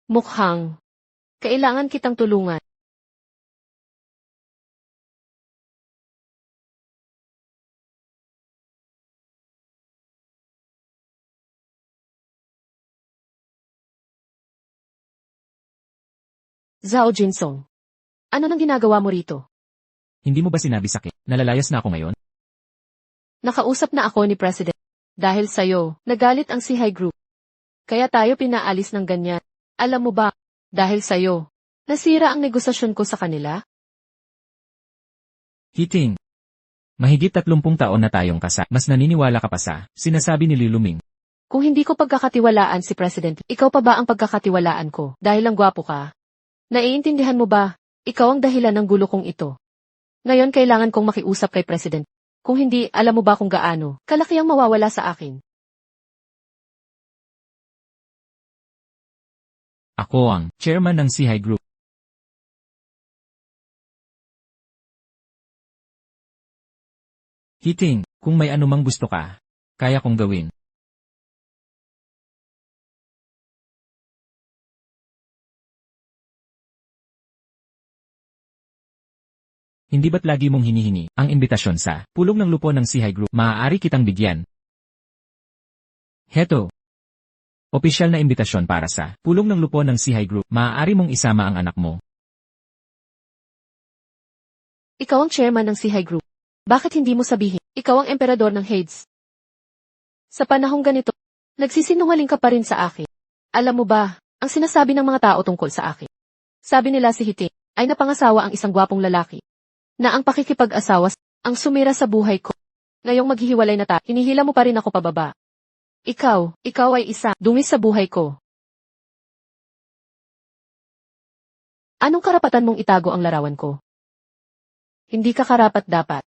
Mukhang kailangan kitang tulungan. Zhao Jinsong. Ano nang ginagawa mo rito? Hindi mo ba sinabi sa akin, nalalayas na ako ngayon? Nakausap na ako ni President. Dahil sa'yo, nagalit ang Sihay Group. Kaya tayo pinaalis ng ganyan. Alam mo ba, dahil sa'yo, nasira ang negosasyon ko sa kanila? Hiting. Mahigit 30 taon na tayong kasal. Mas naniniwala ka pa sa sinasabi ni Liluming. Kung hindi ko pagkakatiwalaan si President, ikaw pa ba ang pagkakatiwalaan ko dahil lang gwapo ka? Naiintindihan mo ba? Ikaw ang dahilan ng gulo kong ito. Ngayon kailangan kong makiusap kay President. Kung hindi, alam mo ba kung gaano kalaki ang mawawala sa akin? Ako ang chairman ng CI Group. Hiting, kung may anumang gusto ka, kaya kong gawin. Hindi ba't lagi mong hinihingi ang imbitasyon sa pulong ng lupo ng CI Group? Maaari kitang bigyan. Heto. Opisyal na imbitasyon para sa pulong ng lupo ng CI Group. Maaari mong isama ang anak mo. Ikaw ang chairman ng CI Group. Bakit hindi mo sabihin? Ikaw ang emperador ng Hades. Sa panahong ganito, nagsisinungaling ka pa rin sa akin. Alam mo ba, ang sinasabi ng mga tao tungkol sa akin? Sabi nila si Hiti ay napangasawa ang isang gwapong lalaki na ang pakikipag-asawa ang sumira sa buhay ko. Ngayong maghihiwalay na tayo, hinihila mo pa rin ako pababa. Ikaw ay isa dumi sa buhay ko. Anong karapatan mong itago ang larawan ko? Hindi ka karapat-dapat.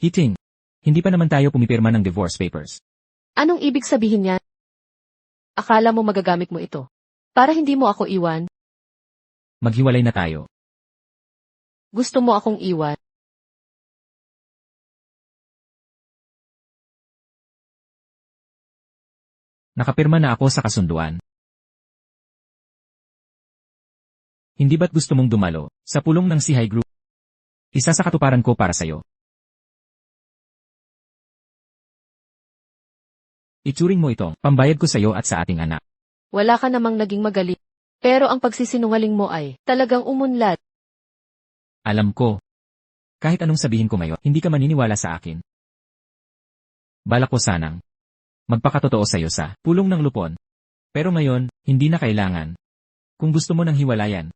Hiting, hindi pa naman tayo pumipirma ng divorce papers. Anong ibig sabihin niyan? Akala mo magagamit mo ito para hindi mo ako iwan? Maghiwalay na tayo. Gusto mo akong iwan? Nakapirma na ako sa kasunduan. Hindi ba't gusto mong dumalo sa pulong ng CI Group? Isa sa katuparan ko para sa'yo. Ituring mo ito, pambayad ko sa'yo at sa ating anak. Wala ka namang naging magaling. Pero ang pagsisinungaling mo ay talagang umunlad. Alam ko. Kahit anong sabihin ko ngayon, hindi ka maniniwala sa akin. Balak ko sanang magpakatotoo sa'yo sa pulong ng lupon. Pero ngayon, hindi na kailangan. Kung gusto mo ng hiwalayan,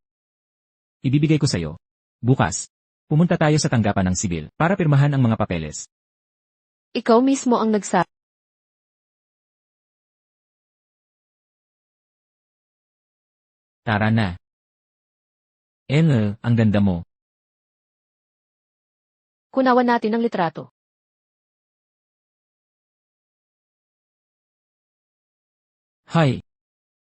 ibibigay ko sa'yo. Bukas, pumunta tayo sa tanggapan ng sibil para pirmahan ang mga papeles. Ikaw mismo ang nagsabi. Tara na. Ang ganda mo. Kunawan natin ang litrato. Hi.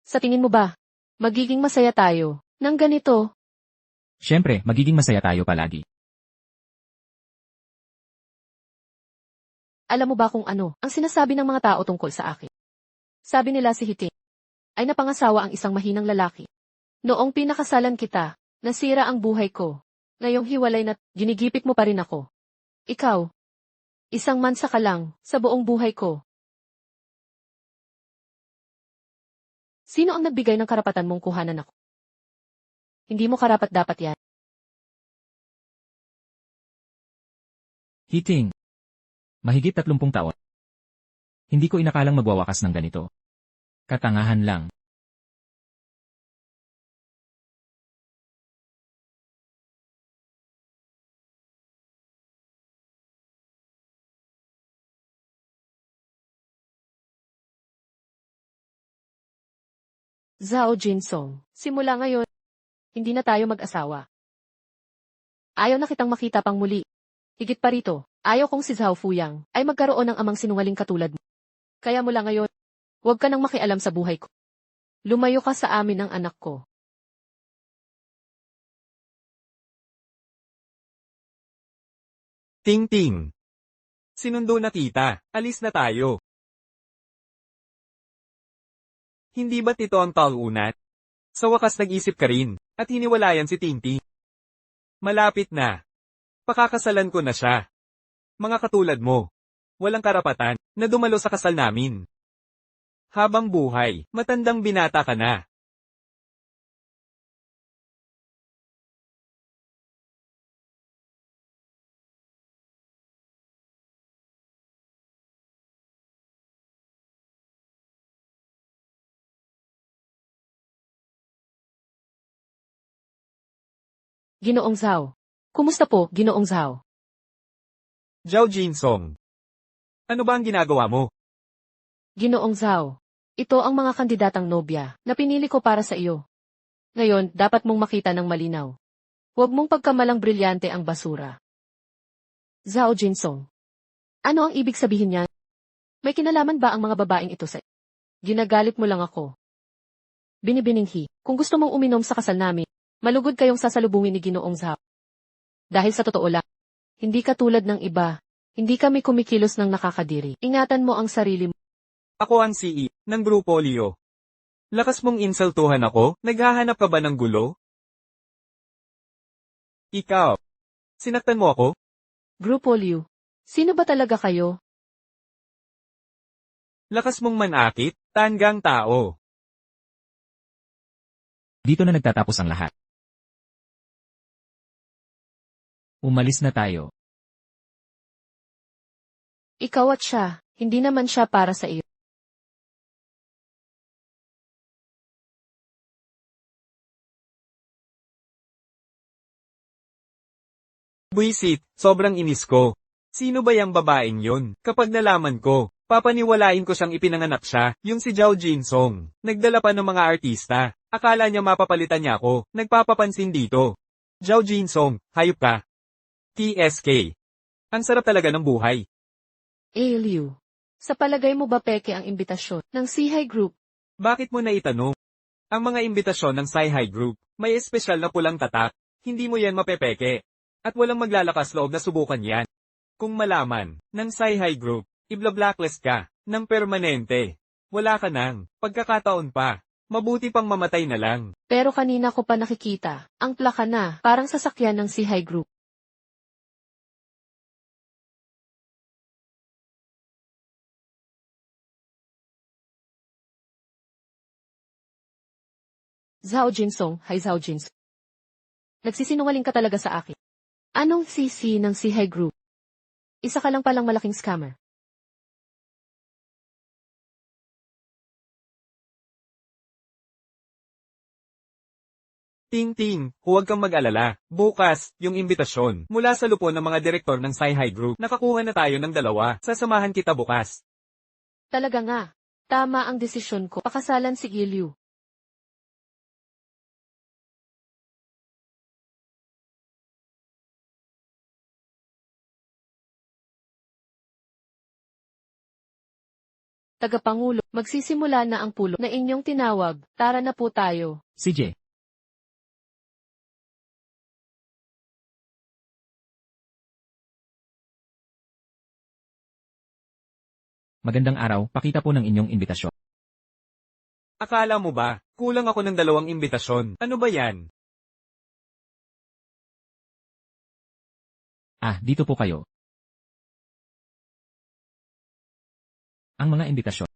Sa tingin mo ba, magiging masaya tayo ng ganito? Siyempre, magiging masaya tayo palagi. Alam mo ba kung ano ang sinasabi ng mga tao tungkol sa akin? Sabi nila si Hiti ay napangasawa ang isang mahinang lalaki. Noong pinakasalan kita, nasira ang buhay ko. Ngayong hiwalay na, ginigipit mo pa rin ako. Ikaw, isang mansa ka lang sa buong buhay ko. Sino ang nagbigay ng karapatan mong kuhanan ako? Hindi mo karapat-dapat yan. Hiting. Mahigit 30 taon. Hindi ko inakalang magwawakas ng ganito. Katangahan lang. Zhao Jinsong, simula ngayon, hindi na tayo mag-asawa. Ayaw na kitang makita pang muli. Higit pa rito, ayaw kong si Zhao Fuyang ay magkaroon ng amang sinungaling katulad mo. Kaya mula ngayon, huwag ka nang makialam sa buhay ko. Lumayo ka sa amin ng anak ko. Ting-ting. Sinundo na kita, alis na tayo. Hindi ba't ito ang talunat? Sa wakas nag-isip ka rin, at hiniwalayan si Ting-ting. Malapit na. Pakakasalan ko na siya. Mga katulad mo, walang karapatan na dumalo sa kasal namin. Habang buhay, matandang binata ka na. Ginoong Zhao. Kumusta po, Ginoong Zhao? Zhao Jinsong. Ano ba ang ginagawa mo? Ginoong Zhao. Ito ang mga kandidatang nobya na pinili ko para sa iyo. Ngayon, dapat mong makita ng malinaw. Huwag mong pagkamalang brilyante ang basura. Zhao Jinsong. Ano ang ibig sabihin niyan? May kinalaman ba ang mga babaeng ito sa... Ginagalit mo lang ako. Binibininghi, kung gusto mong uminom sa kasal namin, malugod kayong sasalubungin ni Ginoong Zhao. Dahil sa totoo lang, hindi ka tulad ng iba, hindi kami kumikilos ng nakakadiri. Ingatan mo ang sarili mo. Ako ang CEO ng Grupo Leo. Lakas mong insultuhan ako, naghahanap ka ba ng gulo? Ikaw. Sinaktan mo ako? Grupo Liu. Sino ba talaga kayo? Lakas mong manakit, tanggang tao. Dito na nagtatapos ang lahat. Umalis na tayo. Ikaw at siya, hindi naman siya para sa iyo. Buisit, sobrang inis ko. Sino ba yung babaeng yun? Kapag nalaman ko, papaniwalain ko siyang ipinanganak siya, yung si Zhao Jinsong. Nagdala pa ng mga artista. Akala niya mapapalitan niya ako, nagpapapansin dito. Zhao Jinsong, hayop ka. TSK. Ang sarap talaga ng buhay. Liu. Sa palagay mo ba peke ang imbitasyon ng Sihai Group? Bakit mo naitanong? Ang mga imbitasyon ng Sci-Hi Group, may espesyal na pulang tatak. Hindi mo yan mapepeke. At walang maglalakas loob na subukan yan. Kung malaman, ng Sci-Hi Group, ibla-blacklist ka, ng permanente. Wala ka nang, pagkakataon pa. Mabuti pang mamatay na lang. Pero kanina ko pa nakikita, ang plaka na, parang sasakyan ng Sihai Group. Zhao Jinsong, hi Zhao Jinsong. Nagsisinungaling ka talaga sa akin. Anong CC ng Sihai Group? Isa ka lang palang malaking scammer. Ting-ting, huwag kang mag-alala. Bukas, yung imbitasyon, mula sa lupon ng mga direktor ng Sci-Hi Group, nakakuha na tayo ng 2. Sasamahan kita bukas. Talaga nga. Tama ang desisyon ko. Pakasalan si Liu. Tagapangulo, magsisimula na ang pulo na inyong tinawag. Tara na po tayo. CJ. Magandang araw, pakita po ng inyong imbitasyon. Akala mo ba, kulang ako ng 2 imbitasyon? Ano ba yan? Dito po kayo. Ang mga imbitasyon.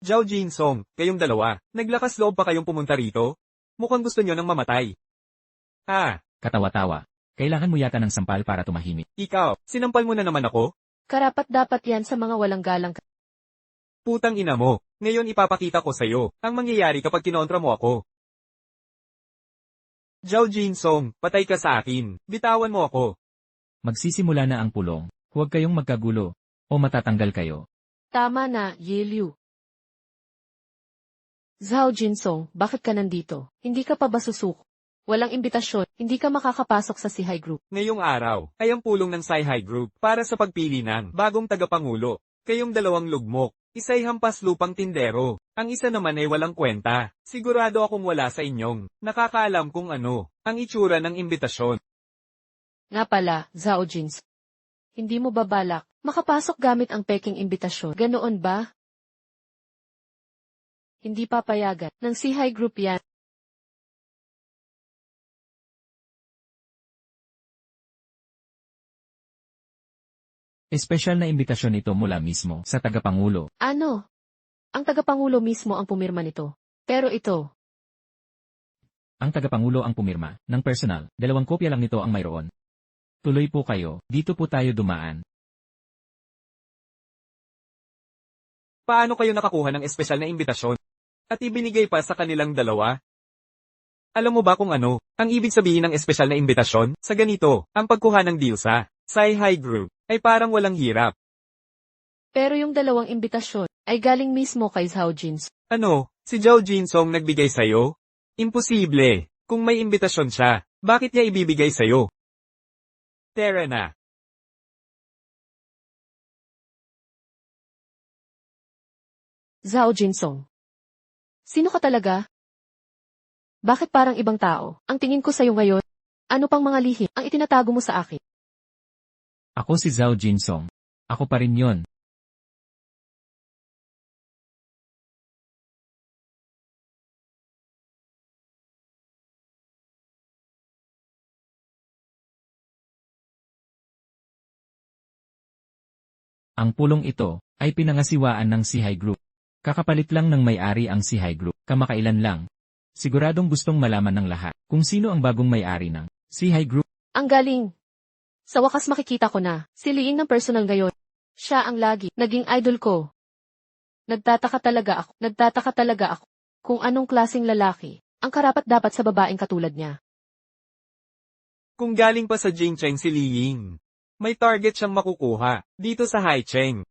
Zhao Jinsong, kayong 2, naglakas loob pa kayong pumunta rito? Mukhang gusto nyo ng mamatay. Katawa-tawa. Kailangan mo yata ng sampal para tumahimik. Ikaw, sinampal mo na naman ako? Karapat-dapat yan sa mga walang galang. Putang ina mo, ngayon ipapakita ko sa'yo, ang mangyayari kapag kinontra mo ako. Zhao Jinsong, patay ka sa akin, bitawan mo ako. Magsisimula na ang pulong. Huwag kayong magkagulo, o matatanggal kayo. Tama na, Liu. Zhao Jinsong, bakit ka nandito? Hindi ka pa ba susuko? Walang imbitasyon, hindi ka makakapasok sa Sihai Group. Ngayong araw, ay ang pulong ng Sci-Hi Group para sa pagpili ng bagong tagapangulo. Kayong 2 lugmok, isa'y hampas lupang tindero, ang isa naman ay walang kwenta. Sigurado akong wala sa inyong nakakaalam kung ano ang itsura ng imbitasyon. Nga pala, Zhao Jinsong. Hindi mo babalak makapasok gamit ang peking imbitasyon. Ganoon ba? Hindi papayagan ng Sihai Group yan. Espesyal na imbitasyon ito mula mismo sa tagapangulo. Ano? Ang tagapangulo mismo ang pumirma nito. Pero ito, Ang tagapangulo ang pumirma ng personal. 2 kopya lang nito ang mayroon. Tuloy po kayo, dito po tayo dumaan. Paano kayo nakakuha ng espesyal na imbitasyon? At ibinigay pa sa kanilang dalawa? Alam mo ba kung ano, ang ibig sabihin ng espesyal na imbitasyon? Sa ganito, ang pagkuha ng deal sa Sci-Hi Group ay parang walang hirap. pero yung 2 imbitasyon ay galing mismo kay Zhao Jins. Ano, si Zhao Jinsong nagbigay sa'yo? Imposible. Kung may imbitasyon siya, bakit niya ibibigay sa'yo? Tara na. Zhao Jinsong. Sino ka talaga? Bakit parang ibang tao? Ang tingin ko sa'yo ngayon, ano pang mga lihim ang itinatago mo sa akin? Ako si Zhao Jinsong. Ako pa rin yon. Ang pulong ito ay pinangasiwaan ng Sci-Hi Group. Kakapalit lang ng may-ari ang Sci-Hi Group, kamakailan lang. Siguradong gustong malaman ng lahat kung sino ang bagong may-ari ng Sci-Hi Group. Ang galing. Sa wakas makikita ko na, si Liing ng personal ngayon. Siya ang lagi naging idol ko. Nagtataka talaga ako kung anong klaseng lalaki ang karapat-dapat sa babaeng katulad niya. Kung galing pa sa Jingcheng si Li Ying, may target siyang makukuha dito sa Haicheng.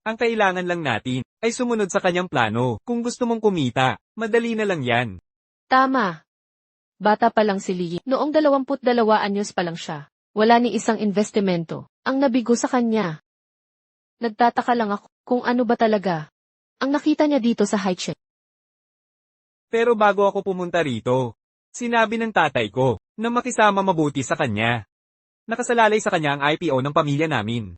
Ang kailangan lang natin ay sumunod sa kanyang plano. Kung gusto mong kumita, madali na lang yan. Tama. Bata pa lang si Liing. Noong 22 anyos pa lang siya. Wala ni isang investimento ang nabigo sa kanya. Nagtataka lang ako kung ano ba talaga ang nakita niya dito sa Haicheng. Pero bago ako pumunta rito, sinabi ng tatay ko na makisama mabuti sa kanya. Nakasalalay sa kanya ang IPO ng pamilya namin.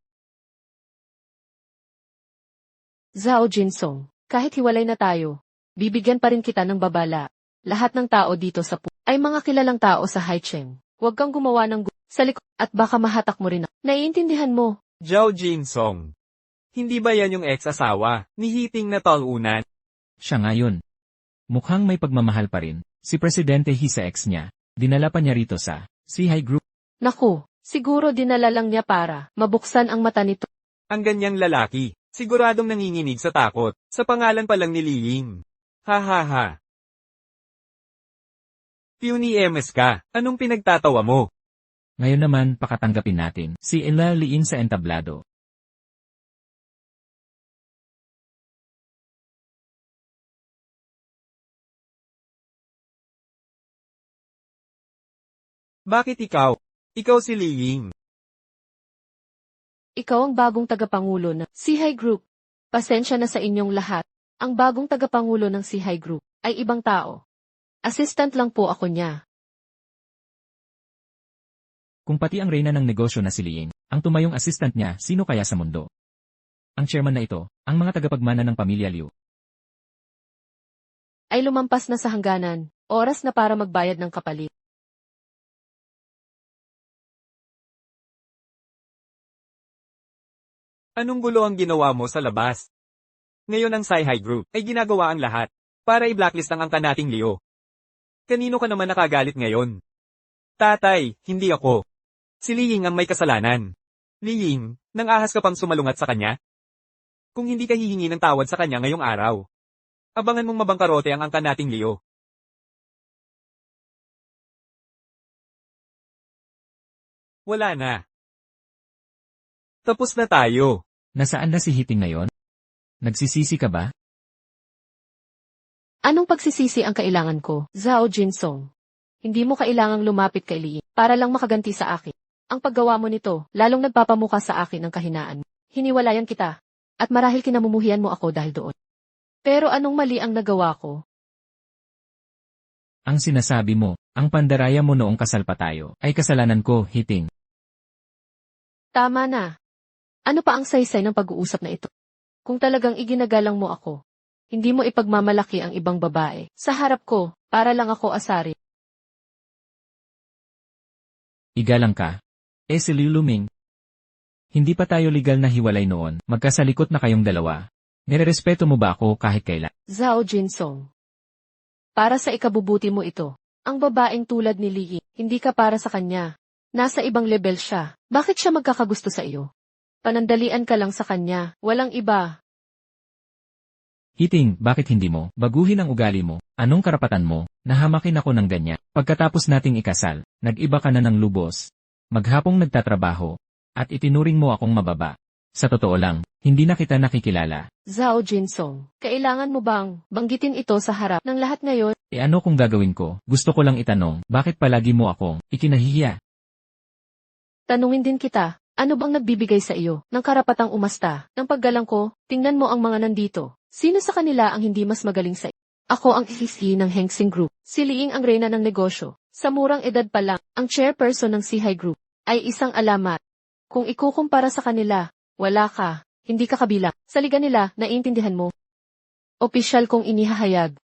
Zhao Jinsong, kahit hiwalay na tayo, bibigyan pa rin kita ng babala. Lahat ng tao dito sa ay mga kilalang tao sa Haicheng. Huwag kang gumawa ng sa likod at baka mahatak mo rin. Naiintindihan mo. Zhao Jinsong. Hindi ba yan yung ex-asawa ni Hiting na talunan? Siya ngayon. Mukhang may pagmamahal pa rin. Si Presidente He sa ex niya, dinala pa niya rito sa Sci-Hi Group. Naku, siguro dinala lang niya para mabuksan ang mata nito. Ang ganyang lalaki, siguradong nanginginig sa takot, sa pangalan pa lang ni Li Ying. Ha ha ha. Puny MS ka, anong pinagtatawa mo? Ngayon naman pakatanggapin natin si Ella Liin sa entablado. Bakit ikaw? Ikaw si Li Ying. Ikaw ang bagong tagapangulo ng Sci-Hi Group. Pasensya na sa inyong lahat. Ang bagong tagapangulo ng Sci-Hi Group ay ibang tao. Assistant lang po ako niya. Kung pati ang reyna ng negosyo na si Liing, ang tumayong assistant niya, sino kaya sa mundo? Ang chairman na ito, ang mga tagapagmana ng pamilya Liu. Ay lumampas na sa hangganan. Oras na para magbayad ng kapalit. Anong gulo ang ginawa mo sa labas? Ngayon ang Sci-Hi Group ay ginagawa ang lahat para i-blacklist ang angka nating Leo. Kanino ka naman nakagalit ngayon? Tatay, hindi ako. Si Li Ying ang may kasalanan. Li Ying, nang ahas ka pang sumalungat sa kanya? Kung hindi ka hihingi ng tawad sa kanya ngayong araw, abangan mong mabangkarote ang angka nating Leo. Wala na. Tapos na tayo. Nasaan na si Hiting ngayon? Nagsisisi ka ba? Anong pagsisisi ang kailangan ko, Zhao Jinsong? Hindi mo kailangang lumapit kay Liing para lang makaganti sa akin. Ang paggawa mo nito, lalong nagpapamukha sa akin ng kahinaan. Hiniwalayan kita, at marahil kinamumuhian mo ako dahil doon. Pero anong mali ang nagawa ko? Ang sinasabi mo, ang pandaraya mo noong kasal pa tayo, ay kasalanan ko, Hiting. Tama na. Ano pa ang saysay ng pag-uusap na ito? Kung talagang iginagalang mo ako, hindi mo ipagmamalaki ang ibang babae sa harap ko, para lang ako asari. Igalang ka. Si Liu Luming. Hindi pa tayo legal na hiwalay noon, magkasalikot na kayong dalawa. Nirerespeto mo ba ako kahit kailan? Zhao Jinsong. Para sa ikabubuti mo ito. Ang babaeng tulad ni Li Ying, hindi ka para sa kanya. Nasa ibang level siya. Bakit siya magkakagusto sa iyo? Panandalian ka lang sa kanya, walang iba. Hiting, bakit hindi mo baguhin ang ugali mo? Anong karapatan mo? Nahamakin ako ng ganyan. Pagkatapos nating ikasal, nag-iba ka na ng lubos. Maghapong nagtatrabaho. At itinuring mo akong mababa. Sa totoo lang, hindi na kita nakikilala. Zhao Jinsong, kailangan mo bang banggitin ito sa harap ng lahat ngayon? E ano kung gagawin ko? Gusto ko lang itanong, bakit palagi mo akong ikinahihiya? Tanungin din kita, ano bang nagbibigay sa iyo ng karapatang umasta ng paggalang ko? Tingnan mo ang mga nandito. Sino sa kanila ang hindi mas magaling sa iyo? Ako ang EC ng Hengsing Group. Si Liing ang reyna ng negosyo. Sa murang edad pa lang, ang chairperson ng Sihai Group ay isang alamat. Kung ikukumpara sa kanila, wala ka, hindi ka kabilang. Sa liga nila, naiintindihan mo. Opisyal kong inihahayag.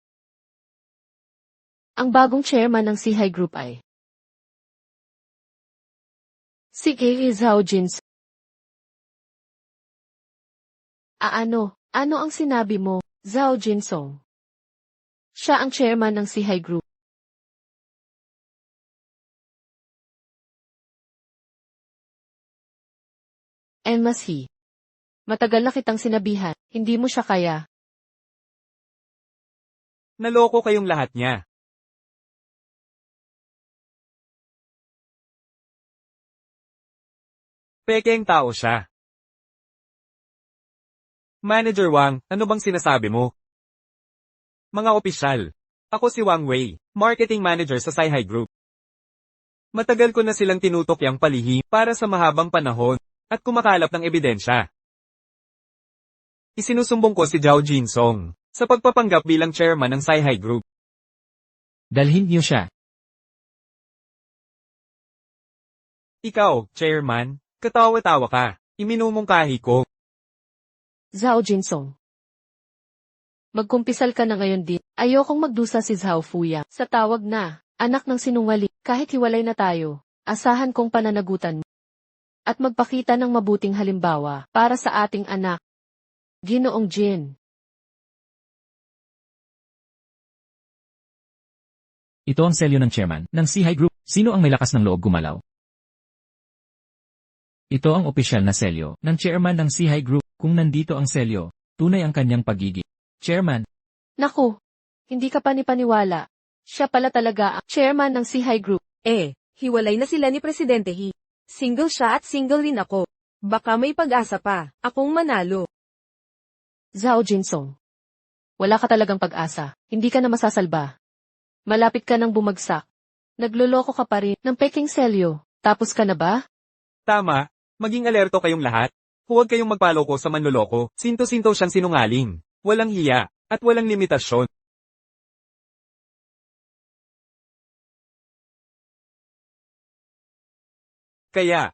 Ang bagong chairman ng Sihai Group ay si Kei Zhao Jins. Ano ang sinabi mo, Zhao Jinsong? Siya ang chairman ng Sihai Group. Emasi. Matagal na kitang sinabihan, hindi mo siya kaya. Naloko kayong lahat niya. Pekeng tao siya. Manager Wang, ano bang sinasabi mo? Mga opisyal. Ako si Wang Wei, marketing manager sa Sihai Group. Matagal ko na silang tinutok yang palihim para sa mahabang panahon at kumakalap ng ebidensya. Isinusumbong ko si Zhao Jinsong sa pagpapanggap bilang chairman ng Sihai Group. Dalhin niyo siya. Ikaw, chairman, katawa-tawa ka. Iminumungkahi ko. Zhao Jinsong. Magkumpisal ka na ngayon din. Ayokong magdusa si Zhao Fuya sa tawag na, anak ng sinungaling. Kahit hiwalay na tayo, asahan kong pananagutan mo. At magpakita ng mabuting halimbawa para sa ating anak. Ginoong Jin. Ito ang selyo ng chairman ng Sihai Group. Sino ang may lakas ng loob gumalaw? Ito ang opisyal na selyo ng chairman ng Sihai Group. Kung nandito ang selyo, tunay ang kanyang pagiging chairman. Naku, hindi ka panipaniwala. Siya pala talaga ang chairman ng Sihai Group. Hiwalay na sila ni Presidente He. Single siya at single rin ako. Baka may pag-asa pa, akong manalo. Zhao Jinsong. Wala ka talagang pag-asa. Hindi ka na masasalba. Malapit ka nang bumagsak. Nagloloko ka pa rin ng peking selyo. Tapos ka na ba? Tama, maging alerto kayong lahat. Huwag kayong magpaloko sa manloloko. Sinto-sinto siyang sinungaling. Walang hiya, at walang limitasyon. Kaya,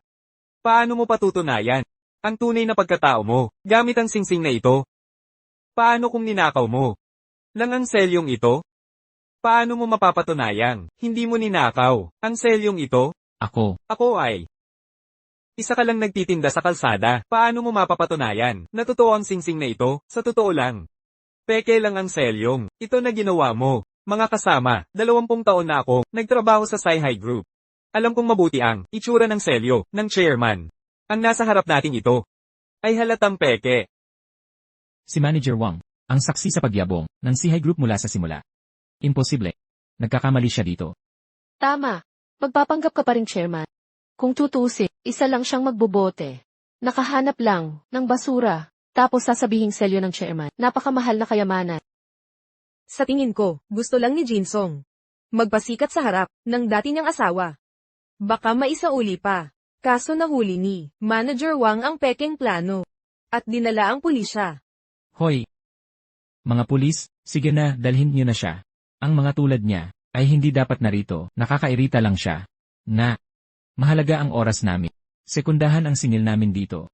paano mo patutunayan ang tunay na pagkatao mo gamit ang singsing na ito? Paano kung ninakaw mo lang ang selyong ito? Paano mo mapapatunayang hindi mo ninakaw ang selyong ito? Ako ay isa ka lang nagtitinda sa kalsada. Paano mo mapapatunayan na totoo ang singsing na ito? Sa totoo lang, peke lang ang selyong ito na ginawa mo. Mga kasama, 20 taon na ako nagtrabaho sa Sihai Group. Alam kong mabuti ang itsura ng selyo ng chairman. Ang nasa harap nating ito ay halatang peke. Si Manager Wang, ang saksi sa pagyabong ng Sihai Group mula sa simula. Imposible. Nagkakamali siya dito. Tama. Magpapanggap ka pa rin chairman. Kung tutusin, isa lang siyang magbobote. Nakahanap lang ng basura. Tapos sasabihing selyo ng chairman. Napakamahal na kayamanan. Sa tingin ko, gusto lang ni Jinsong magpasikat sa harap ng dati niyang asawa. Baka maisauli pa. Kaso nahuli ni Manager Wang ang pekeng plano. At dinala ang pulisya. Hoy! Mga pulis, sige na, dalhin niyo na siya. Ang mga tulad niya ay hindi dapat narito, nakakairita lang siya. Mahalaga ang oras namin. Sekundahan ang singil namin dito.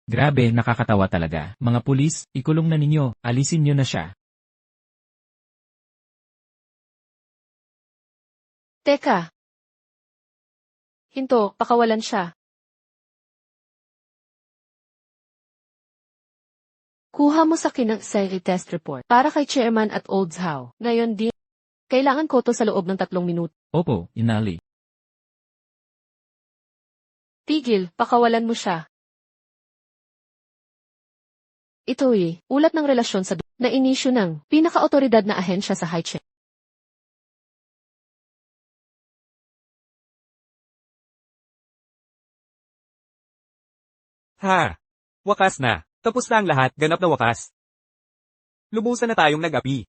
Grabe, nakakatawa talaga. Mga pulis, ikulong na ninyo, alisin niyo na siya. Teka. Hinto, pakawalan siya. Kuha mo sa akin ng SIE test report para kay chairman at Olds Howe. Ngayon din. Kailangan ko to sa loob ng 3 minuto. Opo, Inali. Tigil, pakawalan mo siya. Ito ulat ng relasyon sa na inisyu ng pinaka-otoridad na ahensya sa high check. Ha! Wakas na. Tapos na ang lahat, ganap na wakas. Lubusan na tayong nag-api.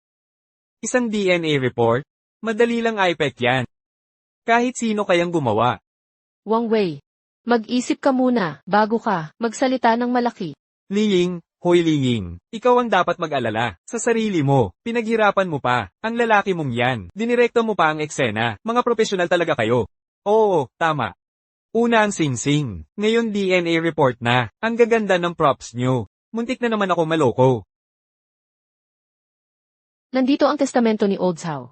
Isang DNA report? Madali lang IPEC yan. Kahit sino kayang gumawa. Wang Wei, mag-isip ka muna bago ka magsalita ng malaki. Liying, hoy Liying, ikaw ang dapat mag-alala. Sa sarili mo, pinaghirapan mo pa. Ang lalaki mong yan, dinirekta mo pa ang eksena. Mga profesional talaga kayo. Oo, tama. Una ang singsing. Ngayon DNA report na. Ang gaganda ng props nyo. Muntik na naman ako maloko. Nandito ang testamento ni Olds Howe.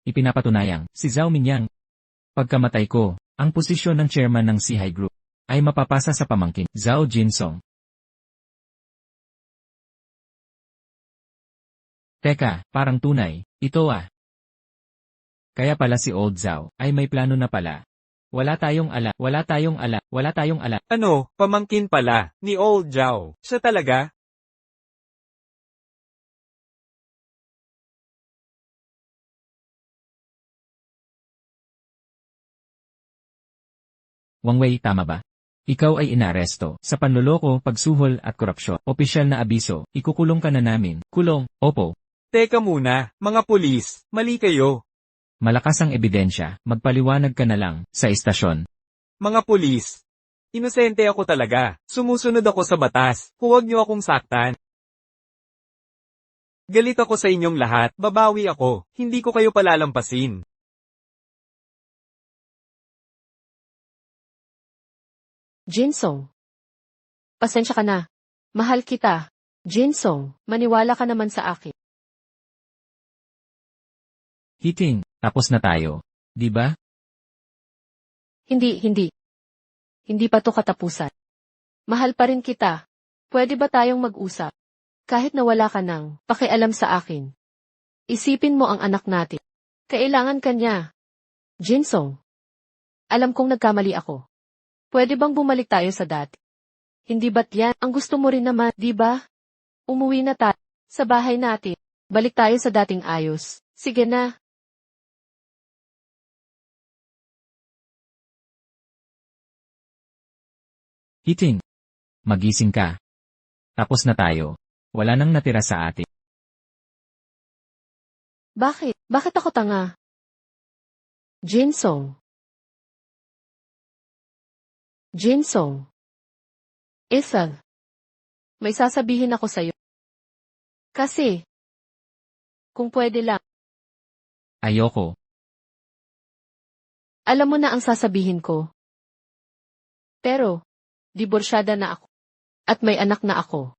Ipinapatunayang, si Zhao Mingyang. Pagkamatay ko, ang posisyon ng chairman ng Sihai Group ay mapapasa sa pamangkin, Zhao Jinsong. Teka, parang tunay, ito Kaya pala si Old Zhao ay may plano na pala. Wala tayong ala. Ano, pamangkin pala, ni Old Zhao. Siya talaga? Wang Wei, tama ba? Ikaw ay inaresto sa panloloko, pagsuhol at korupsyon. Opisyal na abiso, ikukulong ka na namin. Kulong, opo. Teka muna, mga pulis, mali kayo. Malakas ang ebidensya, magpaliwanag ka na lang, sa istasyon. Mga pulis. Inosente ako talaga. Sumusunod ako sa batas. Huwag niyo akong saktan. Galit ako sa inyong lahat. Babawi ako. Hindi ko kayo palalampasin. Jinsong. Pasensya ka na. Mahal kita. Jinsong, maniwala ka naman sa akin. Hiting, tapos na tayo. Di ba? Hindi. Hindi pa to katapusan. Mahal pa rin kita. Pwede ba tayong mag-usap? Kahit na wala ka nang pakialam sa akin. Isipin mo ang anak natin. Kailangan ka niya. Jinsong. Alam kong nagkamali ako. Pwede bang bumalik tayo sa dati? Hindi ba't yan ang gusto mo rin naman, di ba? Umuwi na tayo sa bahay natin. Balik tayo sa dating ayos. Sige na. Hiting. Magising ka. Tapos na tayo. Wala nang natira sa atin. Bakit? Bakit ako tanga? Jinsong. Isang. May sasabihin ako sa'yo. Kasi, kung pwede lang, Ayoko. alam mo na ang sasabihin ko. Pero, diborsyada na ako. At may anak na ako.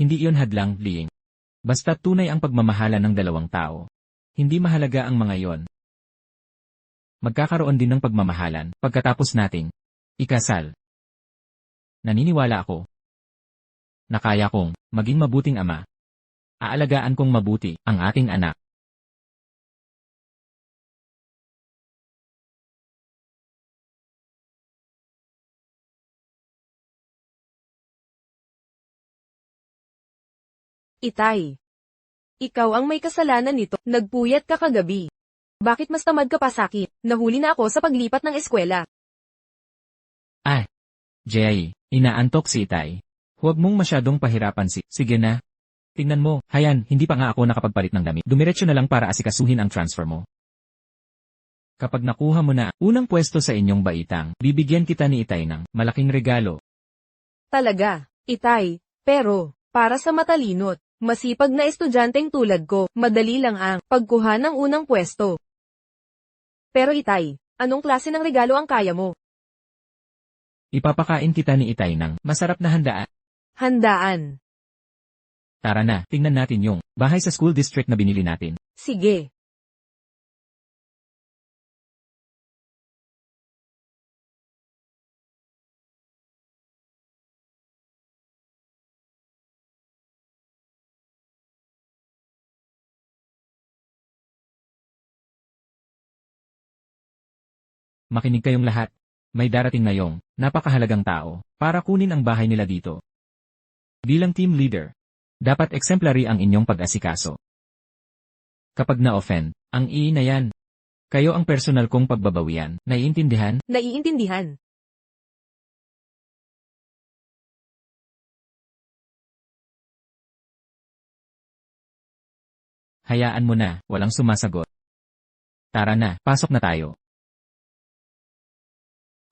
Hindi iyon hadlang, Liing. Basta tunay ang pagmamahala ng dalawang tao. Hindi mahalaga ang mga yon. Magkakaroon din ng pagmamahalan pagkatapos nating ikasal. Naniniwala ako na kaya kong maging mabuting ama. Aalagaan kong mabuti ang ating anak. Itay. Ikaw ang may kasalanan nito. Nagpuyat ka kagabi. Bakit mas tamad ka pa sa'kin? Nahuli na ako sa paglipat ng eskwela. Jay, inaantok si Itay. Huwag mong masyadong pahirapan sige na. Tingnan mo, hayan, hindi pa nga ako nakapagpalit ng damit. Dumiretso na lang para asikasuhin ang transfer mo. Kapag nakuha mo na unang pwesto sa inyong baitang, bibigyan kita ni Itay ng malaking regalo. Talaga, Itay. Pero, para sa matalinot, masipag na estudyanteng tulad ko, madali lang ang pagkuha ng unang pwesto. Pero Itay, anong klase ng regalo ang kaya mo? Ipapakain kita ni Itay ng masarap na handaan. Handaan. Tara na, tingnan natin yung bahay sa school district na binili natin. Sige. Makinig kayong lahat. May darating ngayong napakahalagang tao para kunin ang bahay nila dito. Bilang team leader, dapat exemplary ang inyong pag-asikaso. Kapag na-offend, ang na yan. Kayo ang personal kong pagbabawian. Naiintindihan? Naiintindihan. Hayaan mo na, walang sumasagot. Tara na, pasok na tayo.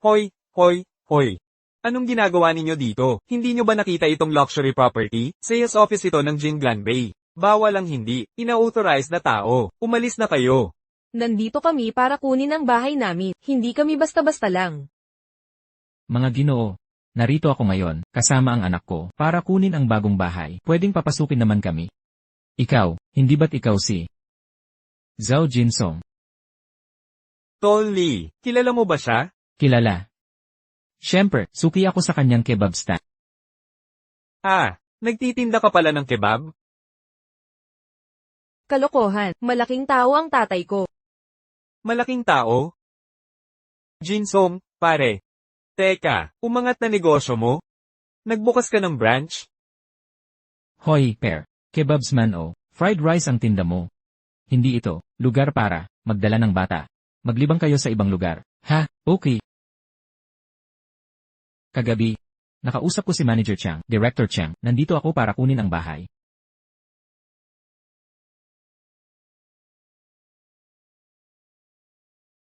Hoy, hoy, hoy. Anong ginagawa ninyo dito? Hindi nyo ba nakita itong luxury property? Sales office ito ng Jin Glanbei. Bawal ang hindi. Ina-authorize na tao. Umalis na kayo. Nandito kami para kunin ang bahay namin. Hindi kami basta-basta lang. Mga Ginoo, narito ako ngayon, kasama ang anak ko, para kunin ang bagong bahay. Pwedeng papasukin naman kami. Ikaw, hindi ba't ikaw si Zhao Jinsong? Tol Lee, kilala mo ba siya? Kilala. Siyempre, suki ako sa kanyang kebab stand. Ah, nagtitinda ka pala ng kebab? Kalokohan, malaking tao ang tatay ko. Malaking tao? Jinsong, pare. Teka, umangat na negosyo mo? Nagbukas ka ng branch? Hoy, pair. Kebabsman o, fried rice ang tinda mo. Hindi ito, lugar para magdala ng bata. Maglibang kayo sa ibang lugar. Ha, okay. Kagabi, nakausap ko si Manager Chang, Director Chang, nandito ako para kunin ang bahay.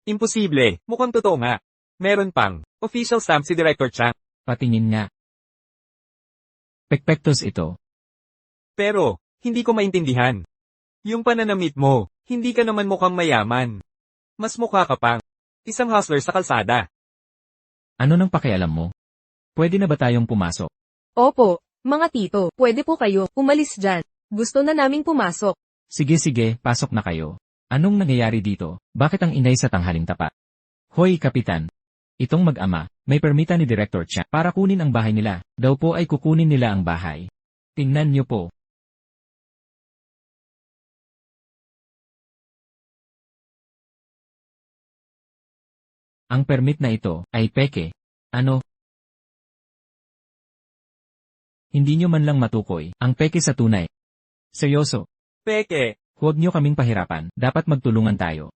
Imposible, mukhang totoo nga. Meron pang, official stamp si Director Chang. Patingin nga. Pekpektos ito. Pero, hindi ko maintindihan. Yung pananamit mo, hindi ka naman mukhang mayaman. Mas mukha ka pang isang hustler sa kalsada. Ano nang pakialam mo? Pwede na ba tayong pumasok? Opo, mga tito, pwede po kayo, umalis dyan. Gusto na naming pumasok. Sige, pasok na kayo. Anong nangyayari dito? Bakit ang inay sa tanghaling tapa? Hoy, Kapitan. Itong mag-ama, may permita ni Director Chang para kunin ang bahay nila. Daw po ay kukunin nila ang bahay. Tingnan niyo po. Ang permit na ito ay peke. Ano? Hindi nyo man lang matukoy ang peke sa tunay. Seryoso, Peke, huwag nyo kaming pahirapan, dapat magtulungan tayo.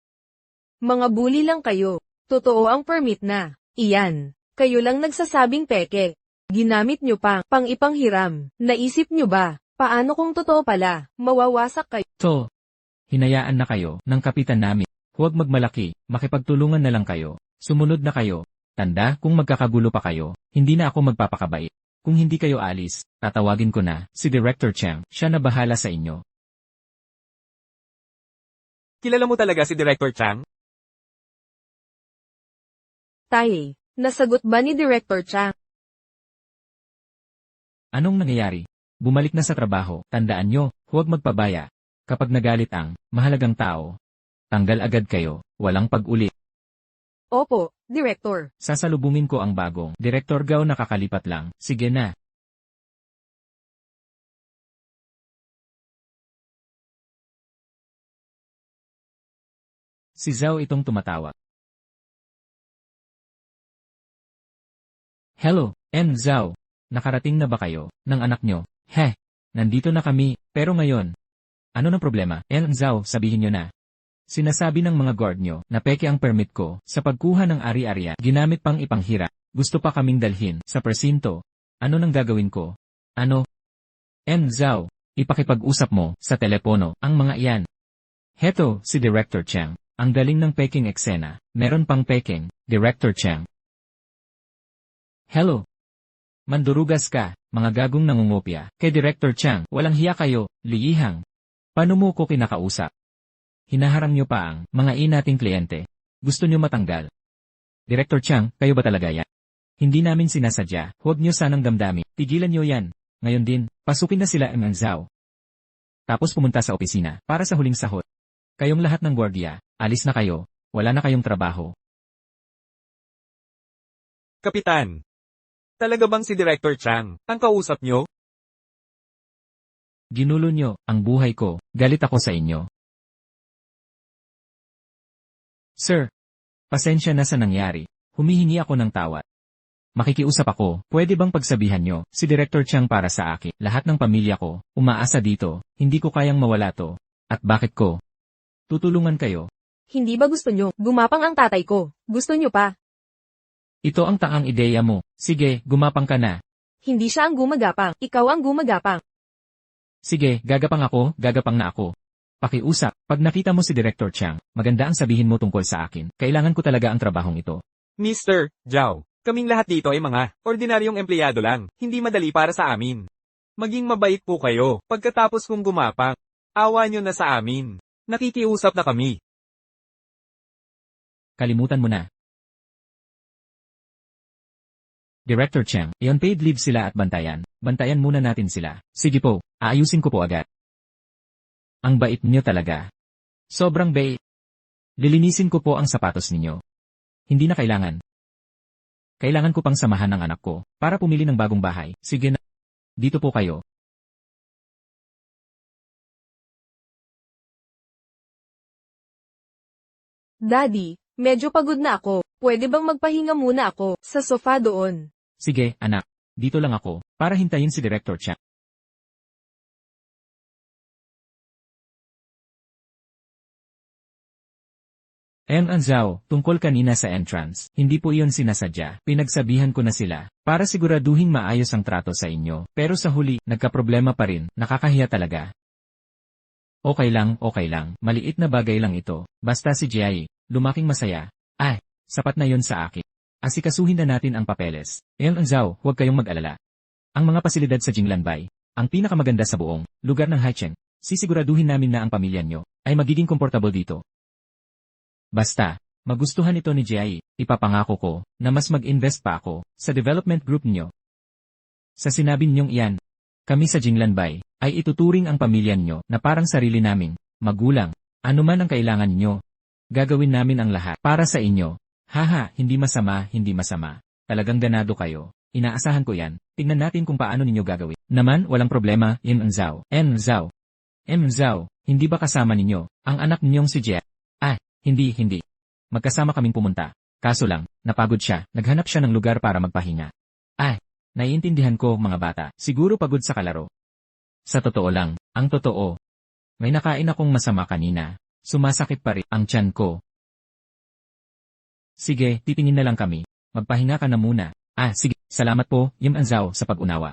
Mga bully lang kayo. Totoo ang permit na. Iyan. Kayo lang nagsasabing peke. Ginamit nyo pang ipanghiram. Naisip nyo ba? Paano kung totoo pala? Mawawasak kayo. So, hinayaan na kayo ng kapitan namin. Huwag magmalaki, makipagtulungan na lang kayo. Sumunod na kayo. Tanda, kung magkakagulo pa kayo, hindi na ako magpapakabait. Kung hindi kayo alis, tatawagin ko na si Director Chang, siya na bahala sa inyo. kilala mo talaga si Director Chang? Taye, nasagot ba ni Director Chang? Anong nangyayari? Bumalik na sa trabaho, tandaan nyo, huwag magpabaya. Kapag nagalit ang mahalagang tao, tanggal agad kayo, walang pag-ulit. Opo, Director. Sasalubungin ko ang bagong Director Gao nakakalipat lang, sige na. Si Zhao itong tumatawag. Hello, Zhao. Nakarating na ba kayo ng anak nyo? Heh, nandito na kami, pero ngayon. Ano ng problema? Zhao, sabihin nyo na. Sinasabi ng mga guard nyo na peke ang permit ko sa pagkuha ng ari-ariya ginamit pang ipanghira. Gusto pa kaming dalhin sa presinto. Ano nang gagawin ko? Ano? Zhao, ipakipag-usap mo sa telepono ang mga iyan. Heto, si Director Chang. Ang galing ng peking eksena. Meron pang peking, Director Chang. Hello. Mandurugas ka, mga gagong nangungopia. Kay Director Chang, walang hiya kayo, liyihang. Paano mo ko kinakausap? Hinaharang nyo pa ang mga nating kliyente. Gusto nyo matanggal. Director Chang, kayo ba talaga yan? Hindi namin sinasadya, huwag nyo sanang damdamin. Tigilan nyo yan. Ngayon din, pasukin na sila ang Zhao. Tapos pumunta sa opisina para sa huling sahod. Kayong lahat ng gwardiya, alis na kayo. Wala na kayong trabaho. Kapitan. Talaga bang si Director Chang ang kausap nyo? Ginulo nyo ang buhay ko, galit ako sa inyo. Sir, Pasensya na sa nangyari. Humihingi ako ng tawad. Makikiusap ako, pwede bang pagsabihan nyo, si Director Chang para sa akin, lahat ng pamilya ko, umaasa dito, hindi ko kayang mawala to. At bakit ko? Tutulungan kayo. Hindi ba gusto nyo? Gumapang ang tatay ko. Gusto nyo pa? Ito ang taang ideya mo. Sige, gumapang ka na. Hindi siya ang gumagapang. Ikaw ang gumagapang. Sige, gagapang na ako. Pakiusap, pag nakita mo si Director Chang, maganda ang sabihin mo tungkol sa akin. Kailangan ko talaga ang trabahong ito. Mr. Zhao, kaming lahat dito ay mga ordinaryong empleyado lang, hindi madali para sa amin. Maging mabait po kayo, pagkatapos kong gumapang. Awa nyo na sa amin. Nakikiusap na kami. Kalimutan mo na. Director Chang, iyon paid leave sila at bantayan. Bantayan muna natin sila. Sige po, aayusin ko po agad. Ang bait niyo talaga. Sobrang bait. Lilinisin ko po ang sapatos ninyo. Hindi na kailangan. Kailangan ko pang samahan ng anak ko, para pumili ng bagong bahay. Sige na. Dito po kayo. Daddy, medyo pagod na ako. Pwede bang magpahinga muna ako sa sofa doon? Sige, anak. Dito lang ako, para hintayin si Director Chang. Zhao, tungkol kanina sa entrance, hindi po iyon sinasadya. Pinagsabihan ko na sila, para siguraduhin maayos ang trato sa inyo. Pero sa huli, nagkaproblema pa rin, nakakahiya talaga. Okay lang, maliit na bagay lang ito. Basta si Jiai, lumaking masaya. Sapat na yon sa akin. Asikasuhin na natin ang papeles. Zhao, huwag kayong mag-alala. Ang mga pasilidad sa Jinglanbay, ang pinakamaganda sa buong lugar ng Haicheng, sisiguraduhin namin na ang pamilya nyo ay magiging komportable dito. Basta, magustuhan ito ni Jiai, ipapangako ko na mas mag-invest pa ako sa development group nyo. Sa sinabi ninyong iyan, kami sa Jinglanbay ay ituturing ang pamilya nyo na parang sarili naming magulang. Ano man ang kailangan nyo, gagawin namin ang lahat para sa inyo. Haha, hindi masama. Talagang ganado kayo. Inaasahan ko yan. Tingnan natin kung paano ninyo gagawin. Naman, walang problema, Zhao. Zhao, hindi ba kasama ninyo ang anak ninyong si Jia? Hindi. Magkasama kaming pumunta. Kaso lang, napagod siya, naghanap siya ng lugar para magpahinga. Naiintindihan ko mga bata, siguro pagod sa kalaro. Sa totoo lang, ang totoo. May nakain akong masama kanina. Sumasakit pa rin ang tiyan ko. Sige, titingin na lang kami. Magpahinga ka na muna. Sige, salamat po, Zhao, sa pag-unawa.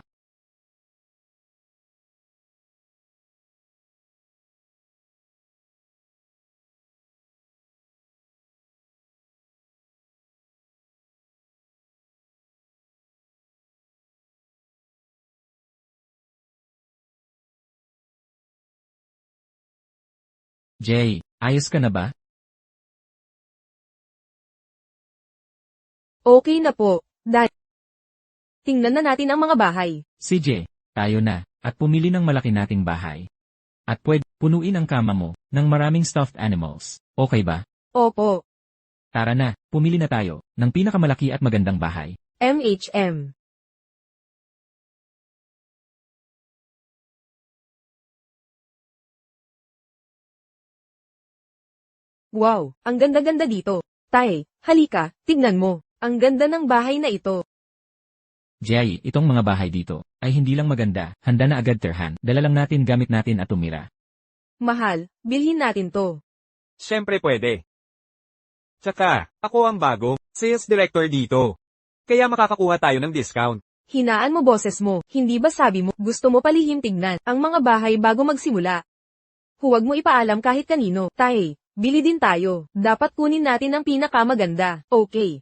Jay, ayos ka na ba? Okay na po, Daddy. Tingnan na natin ang mga bahay. CJ, tayo na, at pumili ng malaki nating bahay. At pwede, punuin ang kama mo ng maraming stuffed animals. Okay ba? Opo, Tara na, pumili na tayo ng pinakamalaki at magandang bahay. MHM. Wow, ang ganda-ganda dito. Tay, halika, tignan mo. Ang ganda ng bahay na ito. Jay, itong mga bahay dito ay hindi lang maganda, handa na agad terhan. Dala lang natin gamit natin at tumira. Mahal, bilhin natin to. Siyempre pwede. Tsaka, ako ang bago, sales director dito. Kaya makakakuha tayo ng discount. Hinaan mo boses mo, hindi ba sabi mo, gusto mo palihim tignan ang mga bahay bago magsimula? Huwag mo ipaalam kahit kanino. Tay, bili din tayo. Dapat kunin natin ang pinakamaganda. Okay.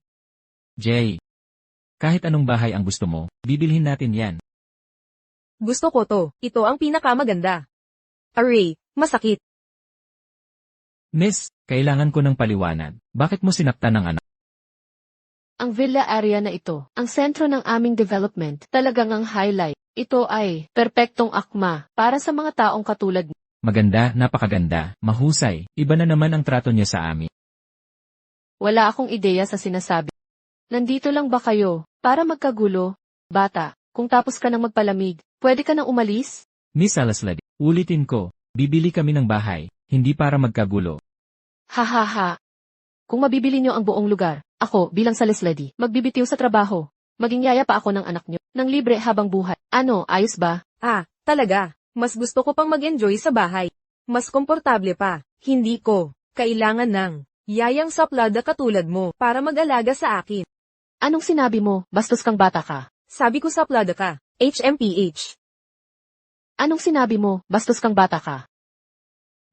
Jay, kahit anong bahay ang gusto mo, bibilhin natin yan. Gusto ko to. Ito ang pinakamaganda. Array, masakit. Miss, kailangan ko ng paliwanag. Bakit mo sinaktan ng anak? Ang villa area na ito, ang sentro ng aming development, talagang ang highlight. Ito ay perpektong akma para sa mga taong katulad niyo. Maganda, napakaganda, mahusay. Iba na naman ang trato niyo sa amin. Wala akong ideya sa sinasabi. Nandito lang ba kayo para magkagulo? Bata, kung tapos ka nang magpalamig, pwede ka nang umalis? Miss Alasladi, ulitin ko, bibili kami ng bahay, hindi para magkagulo. Hahaha. Kung mabibili niyo ang buong lugar, ako, bilang sales lady, magbibitiw sa trabaho. Maging yaya pa ako ng anak niyo, ng libre habang buhay. Ano, ayos ba? Ah, talaga. Mas gusto ko pang mag-enjoy sa bahay. Mas komportable pa. Hindi ko kailangan ng yayang saplada katulad mo para mag-alaga sa akin. Anong sinabi mo, bastos kang bata ka? Sabi ko saplada ka. HMPH. Anong sinabi mo, bastos kang bata ka?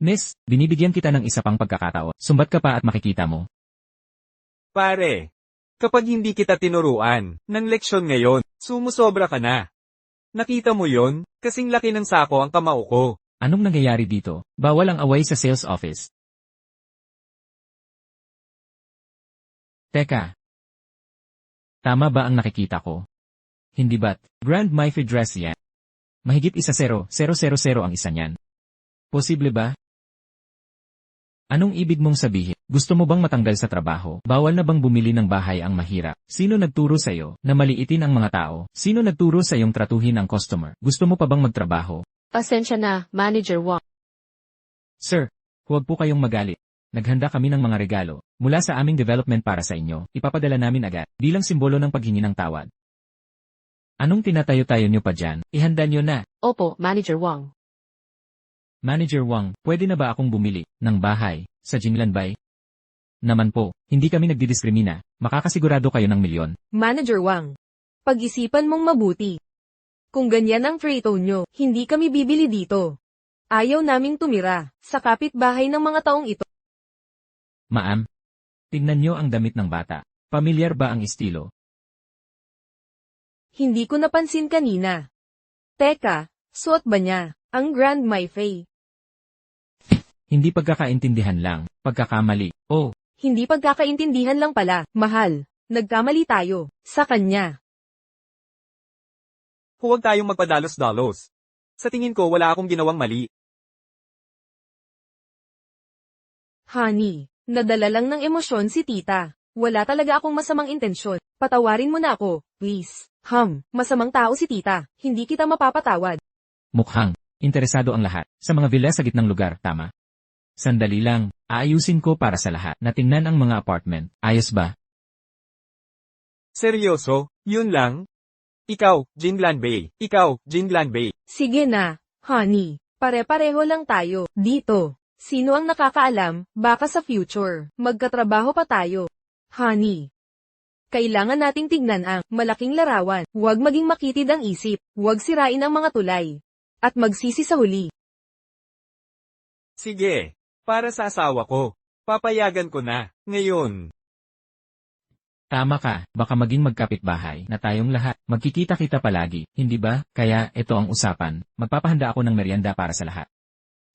Miss, binibigyan kita ng isa pang pagkakataon. Sumbat ka pa at makikita mo. Pare, kapag hindi kita tinuruan ng leksyon ngayon, sumusobra ka na. Nakita mo yon? Kasing laki ng sako ang kamao ko. Anong nangyayari dito? Bawal ang away sa sales office. Teka. Tama ba ang nakikita ko? Hindi ba't Grand Myfi dress yan? Mahigit 1,000,000 ang isa niyan. Posible ba? Anong ibig mong sabihin? Gusto mo bang matanggal sa trabaho? Bawal na bang bumili ng bahay ang mahirap? Sino nagturo sa'yo na maliitin ang mga tao? Sino nagturo sa iyong tratuhin ang customer? Gusto mo pa bang magtrabaho? Pasensya na, Manager Wang. Sir, huwag po kayong magalit. Naghanda kami ng mga regalo mula sa aming development para sa inyo. Ipapadala namin agad bilang simbolo ng paghingi ng tawad. Anong tinatayo-tayo nyo pa dyan? Ihanda nyo na. Opo, Manager Wang. Manager Wang, pwede na ba akong bumili ng bahay sa Jinglanbay? Naman po, hindi kami nagdidiskrimina. Makakasigurado kayo ng milyon. Manager Wang. Pag-isipan mong mabuti. Kung ganyan ang trade nyo, hindi kami bibili dito. Ayaw naming tumira sa kapitbahay ng mga taong ito. Ma'am, tingnan nyo ang damit ng bata. Pamilyar ba ang estilo? Hindi ko napansin kanina. Teka, suot ba niya ang Grand Myfi? Hindi pagkakaintindihan lang, pagkakamali. Oh, Hindi pagkakaintindihan lang pala. Mahal, nagkamali tayo sa kanya. Huwag tayong magpadalos-dalos. Sa tingin ko wala akong ginawang mali. Honey, nadala lang ng emosyon si tita. Wala talaga akong masamang intensyon. Patawarin mo na ako, please. Masamang tao si tita. Hindi kita mapapatawad. mukhang interesado ang lahat sa mga villa sa gitnang lugar, tama? Sandali lang, aayusin ko para sa lahat na tingnan ang mga apartment. Ayos ba? Seryoso, yun lang? Ikaw, Jinglanbay. Ikaw, Jinglanbay. Sige na, honey. Pare-pareho lang tayo dito. Sino ang nakakaalam, baka sa future, magkatrabaho pa tayo. Honey. Kailangan nating tignan ang malaking larawan. Huwag maging makitid ang isip. Huwag sirain ang mga tulay. At magsisi sa huli. Sige, para sa asawa ko. Papayagan ko na, ngayon. Tama ka, baka maging magkapitbahay na tayong lahat. Magkikita-kita palagi, hindi ba? Kaya, ito ang usapan. Magpapahanda ako ng merienda para sa lahat.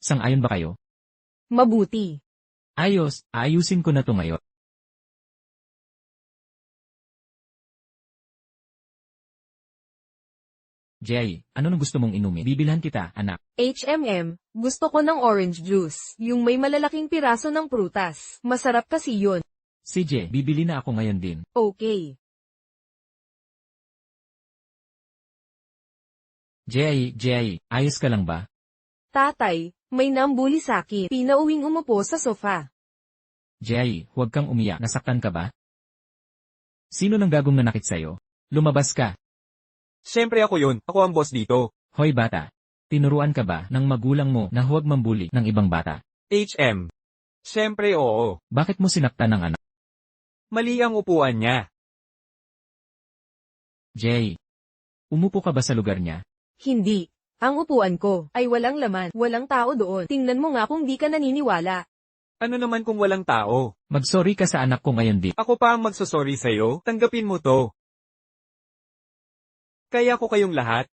Sang-ayon ba kayo? Mabuti. Ayos, aayusin ko na to ngayon. Jay, ano nang gusto mong inumin? Bibilhan kita, anak. Gusto ko ng orange juice. Yung may malalaking piraso ng prutas. Masarap kasi yun. CJ, bibili na ako ngayon din. Okay. Jay, ayos ka lang ba? Tatay, may nambuli sa'kin. Pinauwing umupo sa sofa. Jay, huwag kang umiyak. Nasaktan ka ba? Sino nang gagong nanakit sa'yo? Lumabas ka. Siyempre ako yun, ako ang boss dito. Hoy bata. Tinuruan ka ba ng magulang mo na huwag mambuli ng ibang bata? Siyempre oo. Bakit mo sinaktan ng anak? Mali ang upuan niya. Jay, umupo ka ba sa lugar niya? Hindi. Ang upuan ko ay walang laman. Walang tao doon. Tingnan mo nga kung di ka naniniwala. Ano naman kung walang tao? Magsorry ka sa anak ko ngayon di. Ako pa ang magsosorry sa'yo, tanggapin mo to. Kaya ko kayong lahat.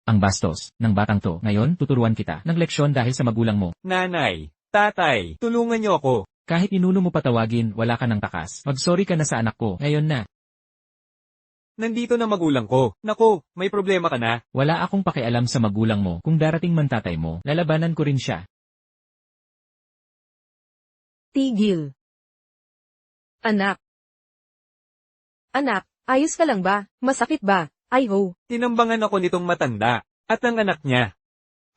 Ang bastos ng batang to. Ngayon, tuturuan kita ng leksyon dahil sa magulang mo. Nanay, tatay, tulungan niyo ako. Kahit inuno mo patawagin, wala ka ng takas. Magsorry ka na sa anak ko. Ngayon na. Nandito na magulang ko. Naku, may problema ka na. Wala akong pakialam sa magulang mo. Kung darating man tatay mo, lalabanan ko rin siya. Tigil. Anak. Anak, ayos ka lang ba? Masakit ba? Ay ho. Tinambangan ako nitong matanda, at ang anak niya.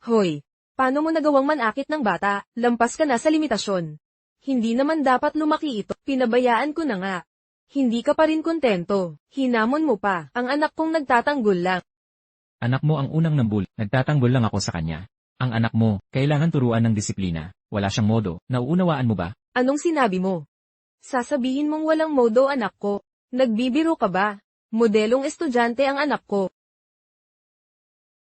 Hoy. Paano mo nagawang manakit ng bata? Lampas ka na sa limitasyon. Hindi naman dapat lumaki ito. Pinabayaan ko na nga. Hindi ka pa rin kontento. Hinamon mo pa. Ang anak kong nagtatanggol lang. Anak mo ang unang nambul, nagtatanggol lang ako sa kanya. Ang anak mo, kailangan turuan ng disiplina. Wala siyang modo, nauunawaan mo ba? Anong sinabi mo? Sasabihin mong walang modo anak ko. Nagbibiro ka ba? Modelong estudyante ang anak ko.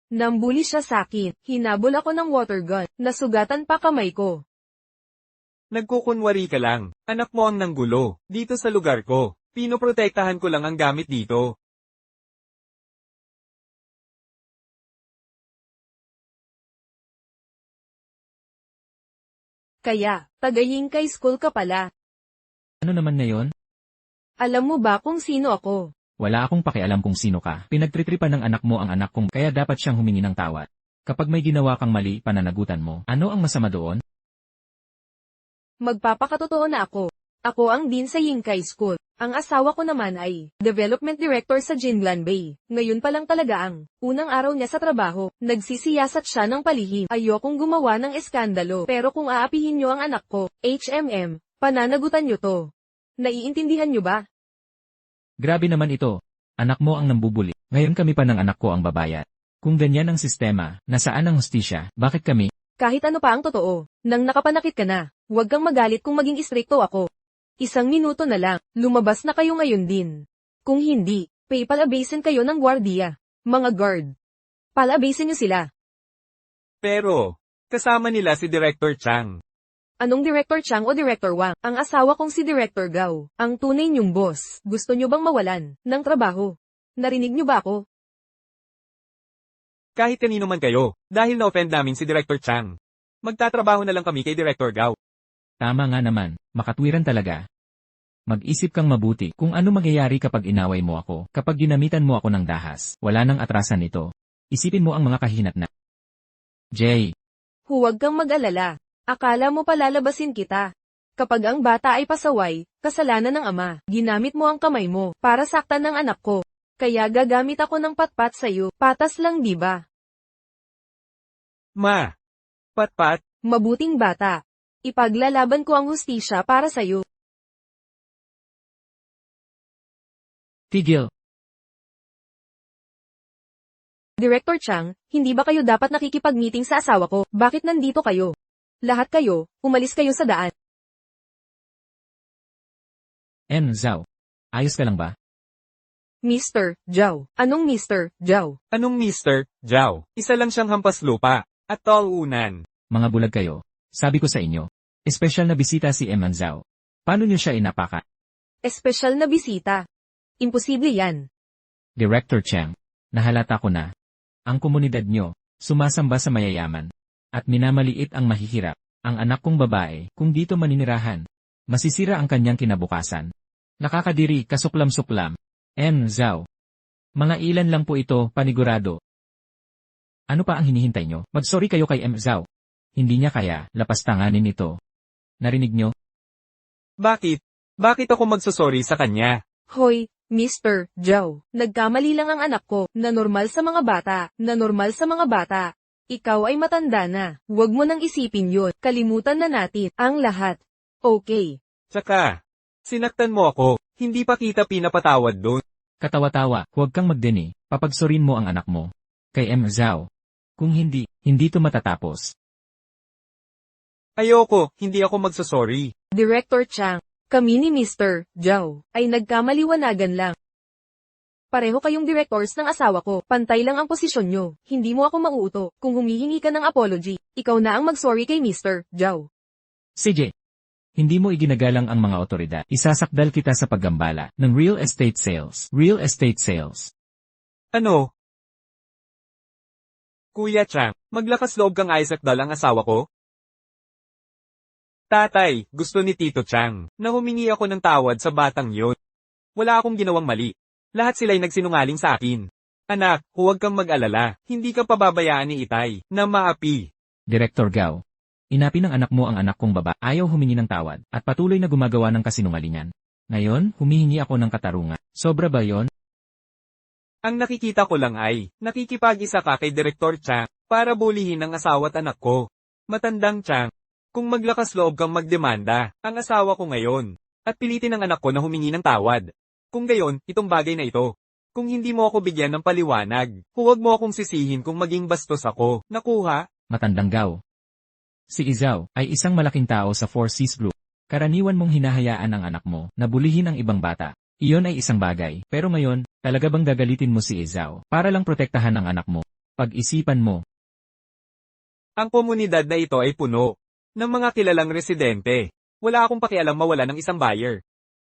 Nambuli siya sakin. Hinabol ako ng water gun. Nasugatan pa kamay ko. Nagkukunwari ka lang. Anak mo ang nanggulo. Dito sa lugar ko. Pinoprotektahan ko lang ang gamit dito. Kaya, taga-Yingkay School ka pala. Ano naman ngayon? Alam mo ba kung sino ako? Wala akong pakialam kung sino ka. Pinagtritripan ng anak mo ang anak kong kaya dapat siyang humingi ng tawad. Kapag may ginawa kang mali, pananagutan mo. Ano ang masama doon? Magpapakatotoo na ako. Ako ang dean sa Yingkay School. Ang asawa ko naman ay Development Director sa Jinlan Bay. Ngayon pa lang talaga ang unang araw niya sa trabaho. Nagsisiyasat siya ng palihim. Ayokong gumawa ng eskandalo. Pero kung aapihin niyo ang anak ko, HMM, pananagutan niyo to. Naiintindihan niyo ba? Grabe naman ito. Anak mo ang nambubuli. Ngayon kami pa ng anak ko ang babayad. Kung ganyan ang sistema, nasaan ang hustisya? Bakit kami? Kahit ano pa ang totoo, nang nakapanakit ka na, huwag kang magalit kung maging istrikto ako. 1 minuto na lang, lumabas na kayo ngayon din. Kung hindi, palabasin kayo ng gwardiya. Mga guard. Palabasin niyo sila. Pero, kasama nila si Director Chang. Anong Director Chang o Director Wang? Ang asawa kong si Director Gao. Ang tunay niyong boss. Gusto niyo bang mawalan ng trabaho? Narinig niyo ba ako? Kahit kanino man kayo, dahil na-offend namin si Director Chang. Magtatrabaho na lang kami kay Director Gao. Tama nga naman, makatwiran talaga. Mag-isip kang mabuti kung ano mangyayari kapag inaway mo ako, kapag ginamitan mo ako ng dahas. Wala nang atrasan ito. Isipin mo ang mga kahinat na. Jay, Huwag kang mag-alala. Akala mo palalabasin kita. Kapag ang bata ay pasaway, kasalanan ng ama, ginamit mo ang kamay mo para saktan ng anak ko. Kaya gagamit ako ng patpat sa'yo. Patas lang di ba? Ma! Patpat! Mabuting bata. Ipaglalaban ko ang hustisya para sa'yo. tigil. Director Chang, hindi ba kayo dapat nakikipag-meeting sa asawa ko? Bakit nandito kayo? Lahat kayo, umalis kayo sa daan. Zhao. Ayos ka lang ba? Mr. Zhao. Anong Mr. Zhao? Anong Mr. Zhao? Isa lang siyang hampas lupa. At taunan. Mga bulag kayo. Sabi ko sa inyo. Espesyal na bisita si Zhao. Paano niyo siya inapaka? Espesyal na bisita. Imposible yan. Director Chang. Nahalata ko na. Ang komunidad niyo, sumasamba sa mayayaman. At minamaliit ang mahihirap. Ang anak kong babae, kung dito maninirahan. Masisira ang kanyang kinabukasan. Nakakadiri, kasuklam-suklam. Zhao. Mga ilan lang po ito, panigurado. Ano pa ang hinihintay nyo? Mag-sorry kayo kay Zhao. Hindi niya kaya, lapastanganin ito. Narinig nyo? Bakit? Bakit ako magsusorry sa kanya? Hoy, Mr. Zhao. Nagkamali lang ang anak ko, na normal sa mga bata, na normal sa mga bata. Ikaw ay matanda na, huwag mo nang isipin yun, kalimutan na natin, ang lahat. Okay. Tsaka, sinaktan mo ako, hindi pa kita pinapatawad doon. Katawa-tawa, huwag kang magdeni, papagsorin mo ang anak mo. Kay Zhao. Kung hindi, hindi ito matatapos. Ayoko, hindi ako magsusorry. Director Chang, kami ni Mr. Zhao, ay nagkamaliwanagan lang. Pareho kayong directors ng asawa ko, pantay lang ang posisyon nyo, hindi mo ako mauuto, kung humihingi ka ng apology, ikaw na ang mag-sorry kay Mr. Zhao. CJ. Hindi mo iginagalang ang mga otoridad. Isasakdal kita sa paggambala ng real estate sales. Real estate sales. Ano? Kuya Chang, maglakas loob kang isakdal ang asawa ko? Tatay, gusto ni Tito Chang, na humingi ako ng tawad sa batang yon. Wala akong ginawang mali. Lahat sila'y nagsinungaling sa akin. Anak, huwag kang mag-alala, hindi ka pababayaan ni Itay, na maapi. Director Gao. Inapi ng anak mo ang anak kong baba, ayaw humingi ng tawad, at patuloy na gumagawa ng kasinungalingan. Ngayon, humihingi ako ng katarungan. Sobra ba yon? Ang nakikita ko lang ay, nakikipag-isa ka kay Direktor Chang, para bulihin ang asawa at anak ko. Matandang Chang, kung maglakas loob kang magdemanda, ang asawa ko ngayon, at pilitin ang anak ko na humingi ng tawad. Kung gayon, itong bagay na ito. Kung hindi mo ako bigyan ng paliwanag, huwag mo akong sisihin kung maging bastos ako. Nakuha? Matandang Gao. Si Izao ay isang malaking tao sa Four Seas Group. Karaniwan mong hinahayaan ang anak mo na bulihin ang ibang bata. Iyon ay isang bagay, pero ngayon, talaga bang gagalitin mo si Izao para lang protektahan ang anak mo? Pag-isipan mo. Ang komunidad na ito ay puno ng mga kilalang residente. Wala akong pakialam mawala ng isang buyer.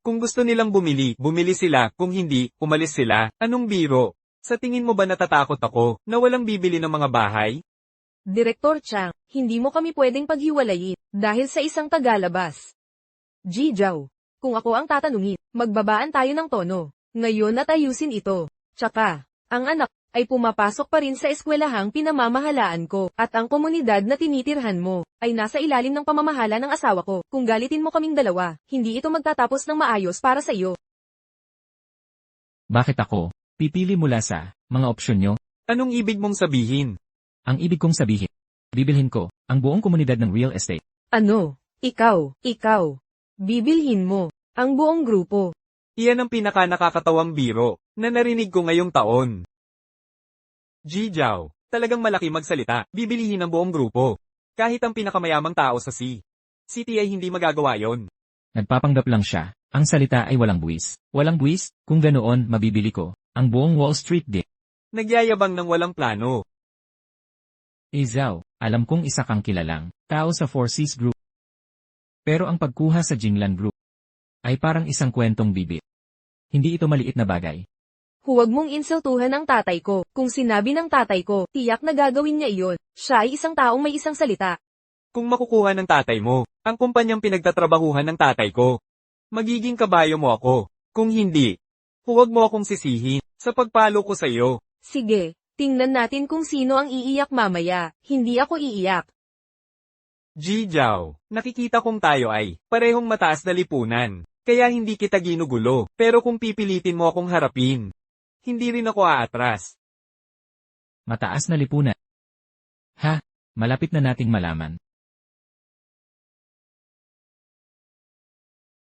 Kung gusto nilang bumili, bumili sila. Kung hindi, umalis sila. Anong biro? Sa tingin mo ba natatakot ako na walang bibili ng mga bahay? Direktor Chang, hindi mo kami pwedeng paghiwalayin dahil sa isang tagalabas. Jijaw, kung ako ang tatanungin, magbabaan tayo ng tono. Ngayon at ayusin ito. Tsaka, ang anak ay pumapasok pa rin sa eskwelahang pinamamahalaan ko, at ang komunidad na tinitirhan mo ay nasa ilalim ng pamamahala ng asawa ko. Kung galitin mo kaming dalawa, hindi ito magtatapos ng maayos para sa iyo. Bakit ako? Pipili mula sa mga opsyon nyo? Anong ibig mong sabihin? Ang ibig kong sabihin, bibilhin ko ang buong komunidad ng real estate. Ano? Ikaw. Bibilhin mo ang buong grupo. Iyan ang pinaka-nakakatawang biro na narinig ko ngayong taon. Jijaw, talagang malaki magsalita, bibilihin ang buong grupo. Kahit ang pinakamayamang tao sa City ay hindi magagawa yon. Nagpapanggap lang siya. Ang salita ay walang buwis. Walang buwis? Kung ganoon, mabibili ko ang buong Wall Street din. Nagyayabang ng walang plano. Izao, alam kong isa kang kilalang tao sa Four Seas Group. Pero ang pagkuha sa Jinglan Group ay parang isang kwentong bibit. Hindi ito maliit na bagay. Huwag mong insultuhan ang tatay ko. Kung sinabi ng tatay ko, tiyak na gagawin niya iyon. Siya ay isang taong may isang salita. Kung makukuha ng tatay mo, ang kumpanyang pinagtatrabahuhan ng tatay ko, magiging kabayo mo ako. Kung hindi, huwag mo akong sisihin sa pagpalo ko sa iyo. Sige, tingnan natin kung sino ang iiyak mamaya. Hindi ako iiyak. Jijaw, nakikita kong tayo ay parehong mataas na lipunan, kaya hindi kita ginugulo. Pero kung pipilitin mo akong harapin, hindi rin ako aatras. Mataas na lipunan. Ha, malapit na nating malaman.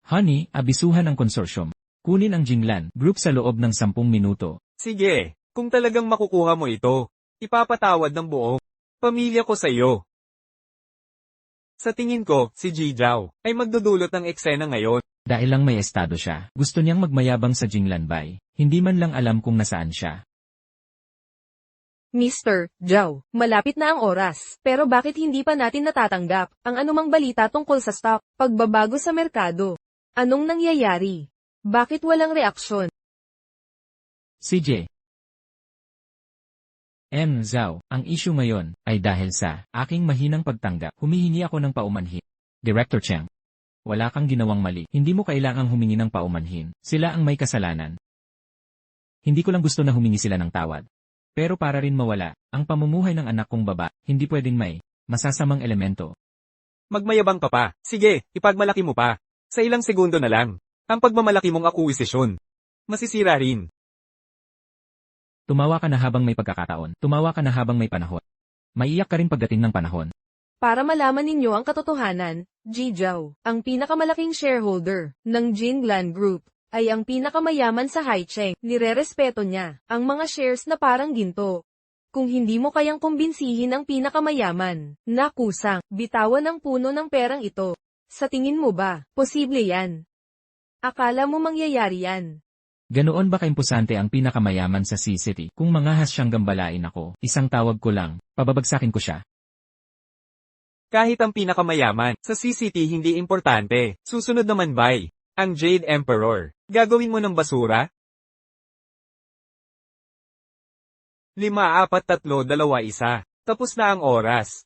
Honey, abisuhan ang konsorsyum. Kunin ang Jinglan Group sa loob ng 10 minuto. Sige, kung talagang makukuha mo ito, ipapatawad ng buong pamilya ko sa iyo. Sa tingin ko, si Jijaw ay magdudulot ng eksena ngayon. Dahil lang may estado siya, gusto niyang magmayabang sa Jinglan Bay. Hindi man lang alam kung nasaan siya. Mr. Zhao, malapit na ang oras. Pero bakit hindi pa natin natatanggap ang anumang balita tungkol sa stock, pagbabago sa merkado? Anong nangyayari? Bakit walang reaksyon? CJ. Zhao, ang issue ngayon ay dahil sa aking mahinang pagtanggap. Humihingi ako ng paumanhin. Director Chang. Wala kang ginawang mali. Hindi mo kailangang humingi ng paumanhin. Sila ang may kasalanan. Hindi ko lang gusto na humingi sila ng tawad. Pero para rin mawala ang pamumuhay ng anak kong baba, hindi pwedeng may masasamang elemento. Magmayabang ka pa. Sige, ipagmalaki mo pa. Sa ilang segundo na lang, ang pagmamalaki mong akuisisyon. Masisira rin. Tumawa ka na habang may pagkakataon. Tumawa ka na habang may panahon. Maiyak ka rin pagdating ng panahon. Para malaman ninyo ang katotohanan, Jijaw, ang pinakamalaking shareholder ng Jinglan Group, ay ang pinakamayaman sa Haicheng. Nirerespeto niya ang mga shares na parang ginto. Kung hindi mo kayang kumbinsihin ang pinakamayaman, na kusang, bitawan ang puno ng perang ito. Sa tingin mo ba, posible yan? Akala mo mangyayari yan? Ganoon ba kaimposante ang pinakamayaman sa C-City? Kung mangahas siyang gambalain ako, isang tawag ko lang, pababagsakin ko siya. Kahit ang pinakamayaman sa CCT hindi importante. Susunod naman bay, ang Jade Emperor. Gagawin mo ng basura? 5, 4, 3, 2, 1. Tapos na ang oras.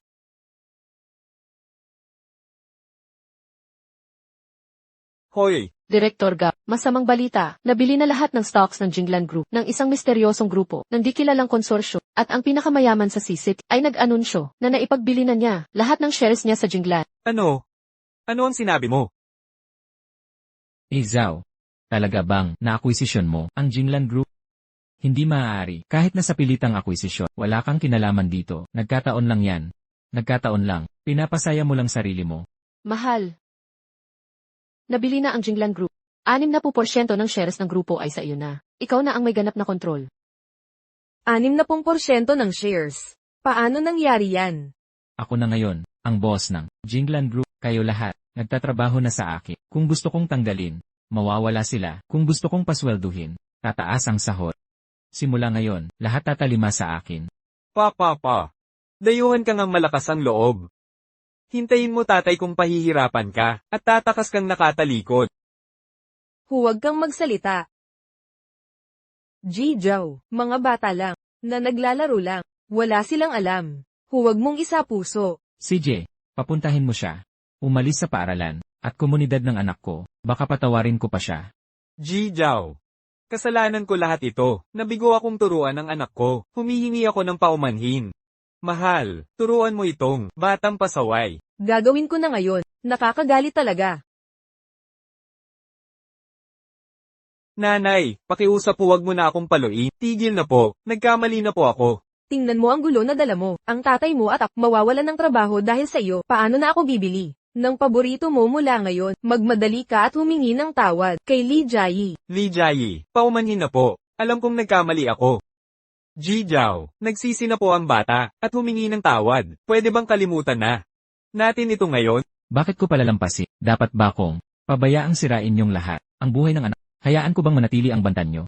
Hoy! Direktor Gap, masamang balita, nabili na lahat ng stocks ng Jinglan Group ng isang misteryosong grupo ng di kilalang konsorsyo, at ang pinakamayaman sa CCT ay nag-anunsyo na naipagbili na niya lahat ng shares niya sa Jinglan. Ano? Ano ang sinabi mo? Zhao, talaga bang na-acquisition mo ang Jinglan Group? Hindi maaari. Kahit na sa pilitang akwisisyon, wala kang kinalaman dito. Nagkataon lang yan. Nagkataon lang. Pinapasaya mo lang sarili mo. Mahal. Nabili na ang Jinglan Group. 60% ng shares ng grupo ay sa iyo na. Ikaw na ang may ganap na kontrol. 60% ng shares. Paano nangyari yan? Ako na ngayon, ang boss ng Jinglan Group. Kayo lahat, nagtatrabaho na sa akin. Kung gusto kong tanggalin, mawawala sila. Kung gusto kong paswelduhin, tataas ang sahod. Simula ngayon, lahat tatalima sa akin. Pa. Dayuhan kang ang malakas ang loob. Hintayin mo tatay kung pahihirapan ka, at tatakas kang nakatalikod. Huwag kang magsalita. Jijaw, mga bata lang, na naglalaro lang. Wala silang alam. Huwag mong isa puso. CJ, papuntahin mo siya. Umalis sa paaralan, at komunidad ng anak ko, baka patawarin ko pa siya. Jijaw. Kasalanan ko lahat ito. Nabigo akong turuan ng anak ko. Humihingi ako ng paumanhin. Mahal, turuan mo itong batang pasaway. Gagawin ko na ngayon. Nakakagalit talaga. Nanay, pakiusap po, wag mo na akong paluin. Tigil na po. Nagkamali na po ako. Tingnan mo ang gulo na dala mo. Ang tatay mo at ako mawawalan ng trabaho dahil sa iyo. Paano na ako bibili? Ng paborito mo mula ngayon, magmadali ka at humingi ng tawad kay Lee Jae. Lee Jae, paumanhin na po. Alam kong nagkamali ako. Jijaw, nagsisi na po ang bata, at humingi ng tawad. Pwede bang kalimutan na natin ito ngayon? Bakit ko palalampasin? Dapat ba kong pabayaang sirain niyong lahat? Ang buhay ng anak. Hayaan ko bang manatili ang bantan niyo?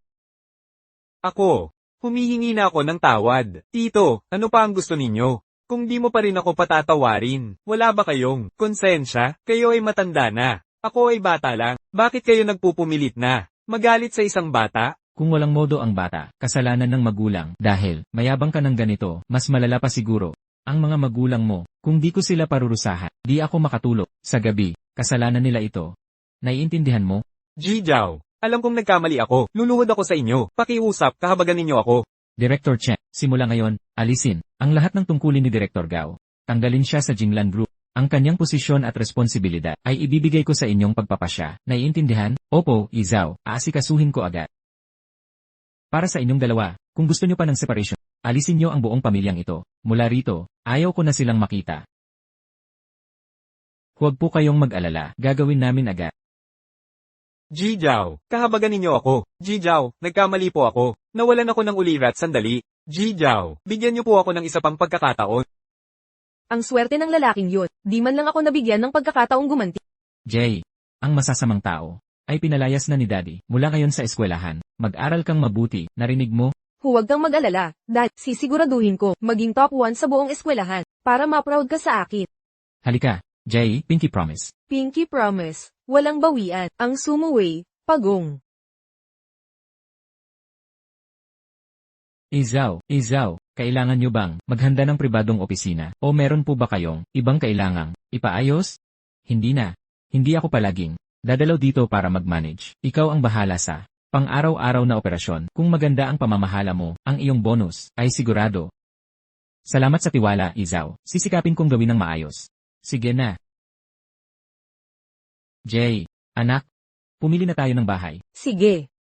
Ako, humihingi na ako ng tawad. Tito, ano pa ang gusto ninyo? Kung di mo pa rin ako patatawarin, wala ba kayong konsensya? Kayo ay matanda na. Ako ay bata lang. Bakit kayo nagpupumilit na magalit sa isang bata? Kung walang modo ang bata, kasalanan ng magulang. Dahil, mayabang ka ng ganito, mas malala pa siguro. Ang mga magulang mo, kung di ko sila parurusahan, di ako makatulog. Sa gabi, kasalanan nila ito. Naiintindihan mo? Jijaw, alam kong nagkamali ako. Luluhod ako sa inyo. Pakiusap, kahabagan ninyo ako. Director Chen, simula ngayon, alisin ang lahat ng tungkulin ni Director Gao. Tanggalin siya sa Jinglan Group. Ang kanyang posisyon at responsibilidad ay ibibigay ko sa inyong pagpapasya. Naiintindihan? Opo, Izao, aasikasuhin ko agad. Para sa inyong dalawa, kung gusto nyo pa ng separation, alisin nyo ang buong pamilyang ito. Mula rito, ayaw ko na silang makita. Huwag po kayong mag-alala, gagawin namin agad. Jijaw, kahabagan ninyo ako. Jijaw, nagkamali po ako. Nawalan ako ng ulirat sandali. Jijaw, bigyan niyo po ako ng isa pang pagkakataon. Ang swerte ng lalaking yun. Di man lang ako nabigyan ng pagkakataong gumanti. Jay, ang masasamang tao, ay pinalayas na ni Daddy mula ngayon sa eskwelahan. Mag-aral kang mabuti, narinig mo? Huwag kang mag-alala. Dad, sisiguraduhin ko, maging top 1 sa buong eskwelahan, para ma-proud ka sa akin. Halika, Jay, Pinky Promise. Pinky promise, walang bawian, ang sumuway, pagong. Izao, kailangan nyo bang maghanda ng pribadong opisina? O meron po ba kayong ibang kailangang ipaayos? Hindi na. Hindi ako palaging dadalaw dito para mag-manage. Ikaw ang bahala sa pang-araw-araw na operasyon. Kung maganda ang pamamahala mo, ang iyong bonus ay sigurado. Salamat sa tiwala, Izao. Sisikapin kong gawin ng maayos. Sige na. Jay, anak, pumili na tayo ng bahay. Sige.